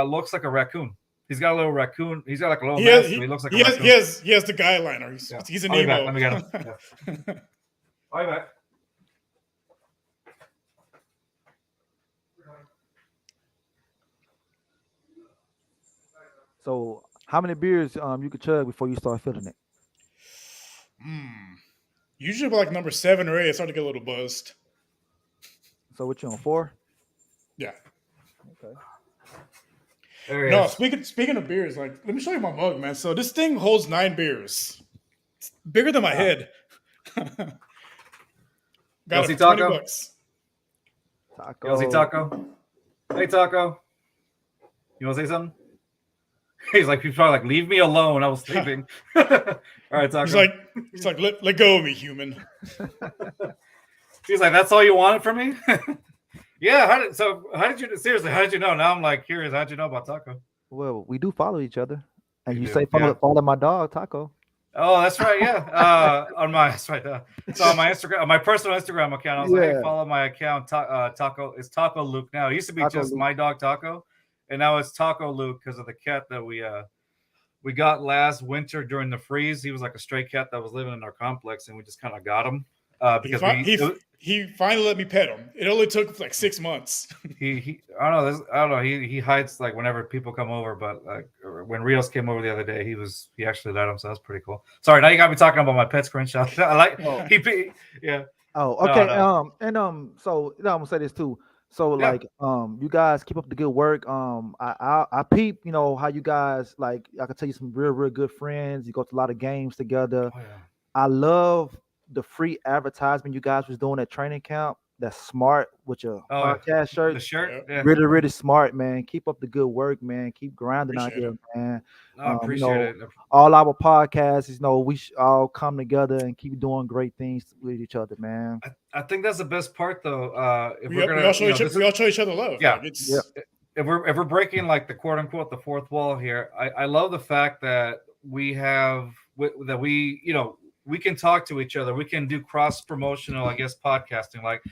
looks like a raccoon. He's got a little raccoon. He's got like a little mask. He looks like a raccoon. He has the guy liner. He's an emo. Let me get him. Yeah. I'll be back. So, how many beers you could chug before you start feeling it? Usually by like number 7 or 8, I start to get a little buzzed. So, what you on 4? Yeah. Okay. No, speaking of beers, like, let me show you my mug, man. So this thing holds 9 beers. It's bigger than my head. Got it for $20. Taco. You see Taco? Hey, Taco. You want to say something? He's probably like, leave me alone. I was sleeping. All right, Taco. He's like, let go of me, human. He's like, that's all you wanted from me? Yeah. How did you know? Now I'm like curious. How'd you know about Taco? Well, we do follow each other. And you say follow my dog, Taco. Oh, that's right. Yeah. So on my Instagram, on my personal Instagram account, I was like, hey, follow my account. Taco is Taco Luke now. It used to be Taco just Luke. My dog Taco. And now it's Taco Luke because of the cat that we got last winter during the freeze. He was like a stray cat that was living in our complex, and we just kind of got him because he finally let me pet him. It only took like 6 months. I don't know. He hides like whenever people come over, but like when Rios came over the other day, he actually let him. So that's pretty cool. Sorry, now you got me talking about my pets, Crenshaw. I like yeah. Oh, okay. So I'm gonna say this too. So like you guys keep up the good work. I peep, how you guys like. I can tell you some real good friends. You go to a lot of games together. Oh, yeah. I love the free advertisement you guys was doing at training camp. That's smart with your podcast shirt. The shirt, yeah. Really smart, man. Keep up the good work, man. Keep grinding out here, man. I appreciate it. All our podcasts, we should all come together and keep doing great things with each other, man. I think that's the best part, though. We all show each other love. Yeah. If we're breaking like the quote unquote the fourth wall here, I love the fact that we can talk to each other. We can do cross promotional, I guess, podcasting. Like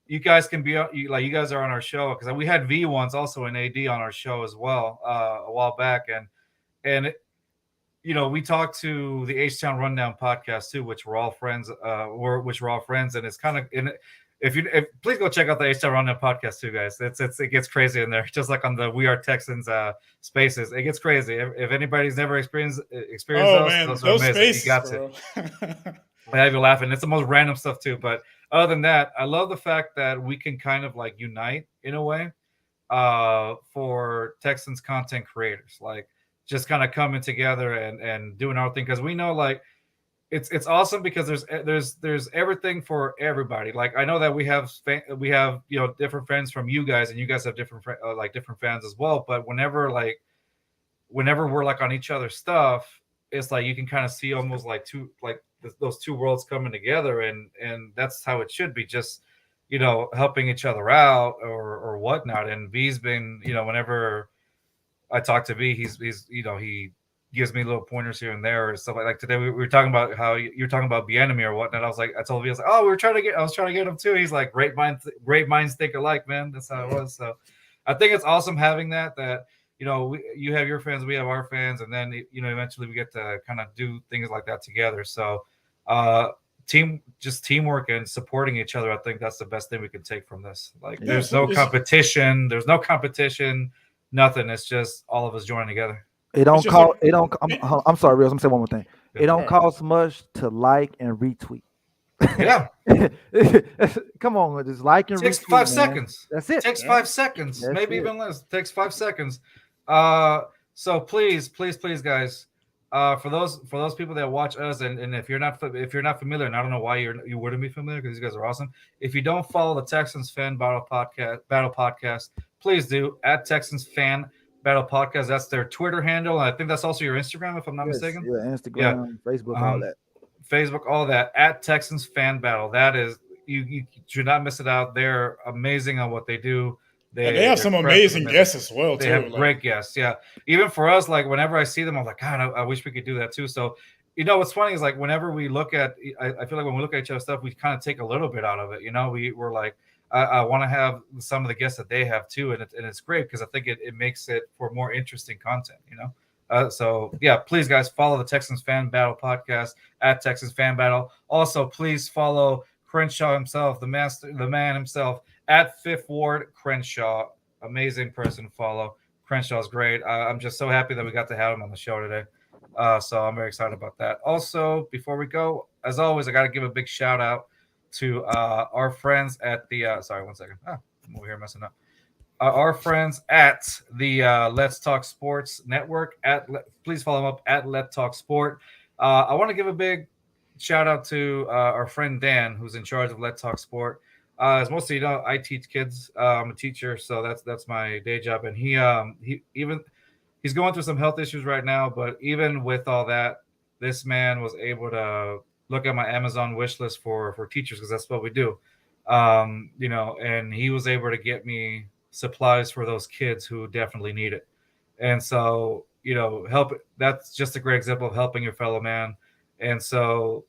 you guys can be you guys are on our show, because we had V once also in AD on our show as well a while back, and we talked to the H-Town Rundown podcast too, which we're all friends. And it's kind of please go check out the H-Town Rundown podcast too, guys. It gets crazy in there, just like on the We Are Texans spaces. It gets crazy. If anybody's never experienced those spaces, you got to. I have you laughing. It's the most random stuff too. But other than that, I love the fact that we can kind of like unite in a way for Texans content creators, like just kind of coming together and doing our thing, because we know like it's awesome because there's everything for everybody. Like I know that we have different friends from you guys, and you guys have different fans as well. But whenever we're like on each other's stuff, it's like you can kind of see almost like those two worlds coming together, and that's how it should be. Just helping each other out or whatnot. And V's been whenever I talk to V, he's he gives me little pointers here and there or stuff like today. We were talking about how you're talking about Bienemy or whatnot. I told V, I was like, oh, I was trying to get him too. He's like, great minds think alike, man. That's how it was. So I think it's awesome having that you have your fans, we have our fans, and then eventually we get to kind of do things like that together. So teamwork and supporting each other, I think that's the best thing we can take from this. There's no competition, nothing. It's just all of us joining together. I'm sorry, Reels. I'm gonna say one more thing. It don't cost much to like and retweet. Yeah. Come on, just like and takes retweet. 5 seconds. That's it. Takes 5 seconds, That's maybe it. even less. Takes 5 seconds. So please, guys, for those people that watch us, and if you're not familiar, and I don't know why you wouldn't be familiar because these guys are awesome. If you don't follow the Texans Fan Battle Podcast, please do at Texans Fan Battle Podcast. That's their Twitter handle, and I think that's also your Instagram, if I'm not mistaken. Yeah, Instagram, Facebook, all that. Facebook, all that at Texans Fan Battle. That is, you should not miss it out. They're amazing on what they do. They have some amazing guests as well. They have great guests. Yeah, even for us, like whenever I see them, I'm like, God, I wish we could do that too. So, what's funny is like whenever we look at, I feel like when we look at each other's stuff, we kind of take a little bit out of it. We're like, I want to have some of the guests that they have too, and it's great because I think it makes it for more interesting content. So yeah, please guys, follow the Texans Fan Battle Podcast at Texans Fan Battle. Also, please follow Crenshaw himself, the man himself, at Fifth Ward Crenshaw. Amazing person to follow. Crenshaw's great. I'm just so happy that we got to have him on the show today. So I'm very excited about that. Also, before we go, as always, I got to give a big shout out to our friends at the. Sorry, 1 second. I'm over here messing up. Our friends at the Let's Talk Sports Network. Please follow them up at Let's Talk Sport. I want to give a big shout out to our friend Dan, who's in charge of Let's Talk Sport. As most of you know, I teach kids. I'm a teacher, so that's my day job. And he's going through some health issues right now. But even with all that, this man was able to look at my Amazon wish list for teachers because that's what we do. And he was able to get me supplies for those kids who definitely need it. And so, that's just a great example of helping your fellow man. And so,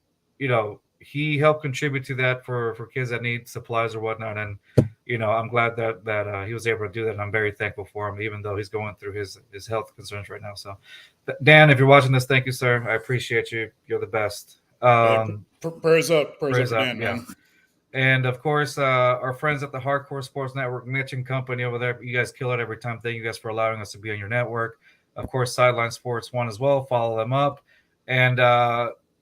he helped contribute to that for kids that need supplies or whatnot. And, I'm glad that he was able to do that. And I'm very thankful for him, even though he's going through his health concerns right now. So Dan, if you're watching this, thank you, sir. I appreciate you. You're the best. Prayers up Dan, yeah. Man. And of course, our friends at the Hardcore Sports Network, Mitch and company over there, you guys kill it every time. Thank you guys for allowing us to be on your network. Of course, Sideline Sports 1 as well. Follow them up. And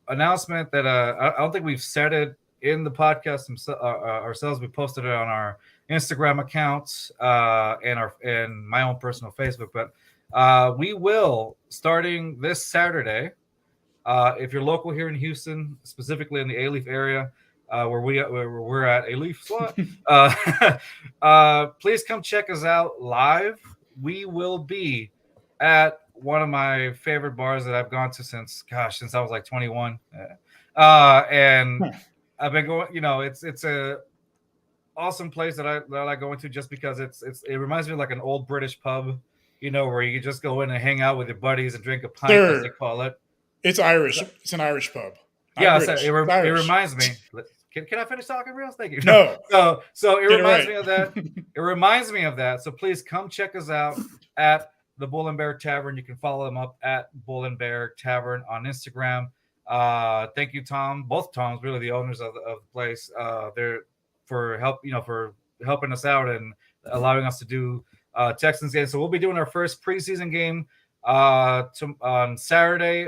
announcement that I don't think we've said it in the podcast ourselves. We posted it on our Instagram accounts and my own personal Facebook. But we will, starting this Saturday, if you're local here in Houston, specifically in the A-Leaf area, where we're at A-Leaf slot, please come check us out live. We will be at one of my favorite bars that I've gone to since I was like 21. And I've been going, it's a awesome place that I like going to just because it reminds me of like an old British pub, where you just go in and hang out with your buddies and drink a pint, as they call it. It's Irish. It's an Irish pub. It reminds me. Can I finish talking, Reels? Thank you. No. So it reminds me of that. It reminds me of that. So please come check us out at the Bull and Bear Tavern. You can follow them up at Bull and Bear Tavern on Instagram. Thank you, Tom. Both Toms, really the owners of the place. They're for helping us out and allowing us to do Texans games. So we'll be doing our first preseason game on Saturday.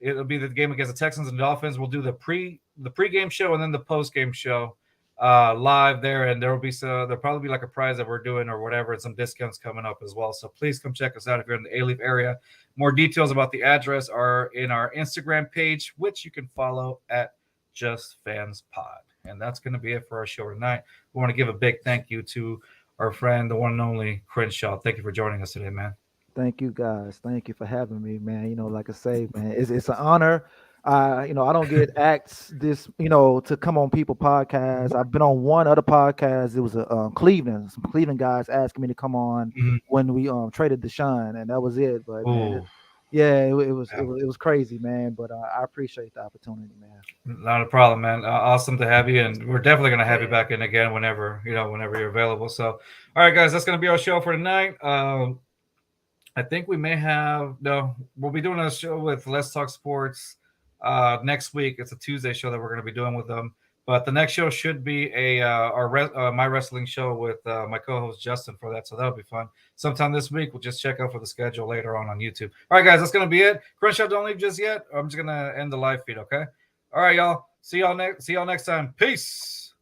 It'll be the game against the Texans and Dolphins. We'll do the pregame show and then the postgame show live there, and there'll probably be like a prize that we're doing or whatever, and some discounts coming up as well. So please come check us out if you're in the A-Leaf area. More details about the address are in our Instagram page, which you can follow at Just Fans Pod. And that's going to be it for our show tonight. We want to give a big thank you to our friend, the one and only Crenshaw. Thank you for joining us today, man. Thank you, guys. Thank you for having me, man. Like I say, man, it's an honor. I don't get asked this, to come on people podcasts. I've been on one other podcast. It was some Cleveland guys asking me to come on when we traded Deshaun, and that was it. But man, it was crazy, man. But I appreciate the opportunity, man. Not a problem, man. Awesome to have you, and we're definitely gonna have you back in again whenever you're available. So, all right, guys, that's gonna be our show for tonight. I think we'll be doing a show with Let's Talk Sports next week. It's a Tuesday show that we're going to be doing with them. But the next show should be my wrestling show with my co-host Justin for that, so that'll be fun. Sometime this week, we'll just check out for the schedule later on YouTube. All right, guys, that's gonna be it. Crenshaw, don't leave just yet. I'm just gonna end the live feed, okay? All right, y'all. See y'all next time. Peace.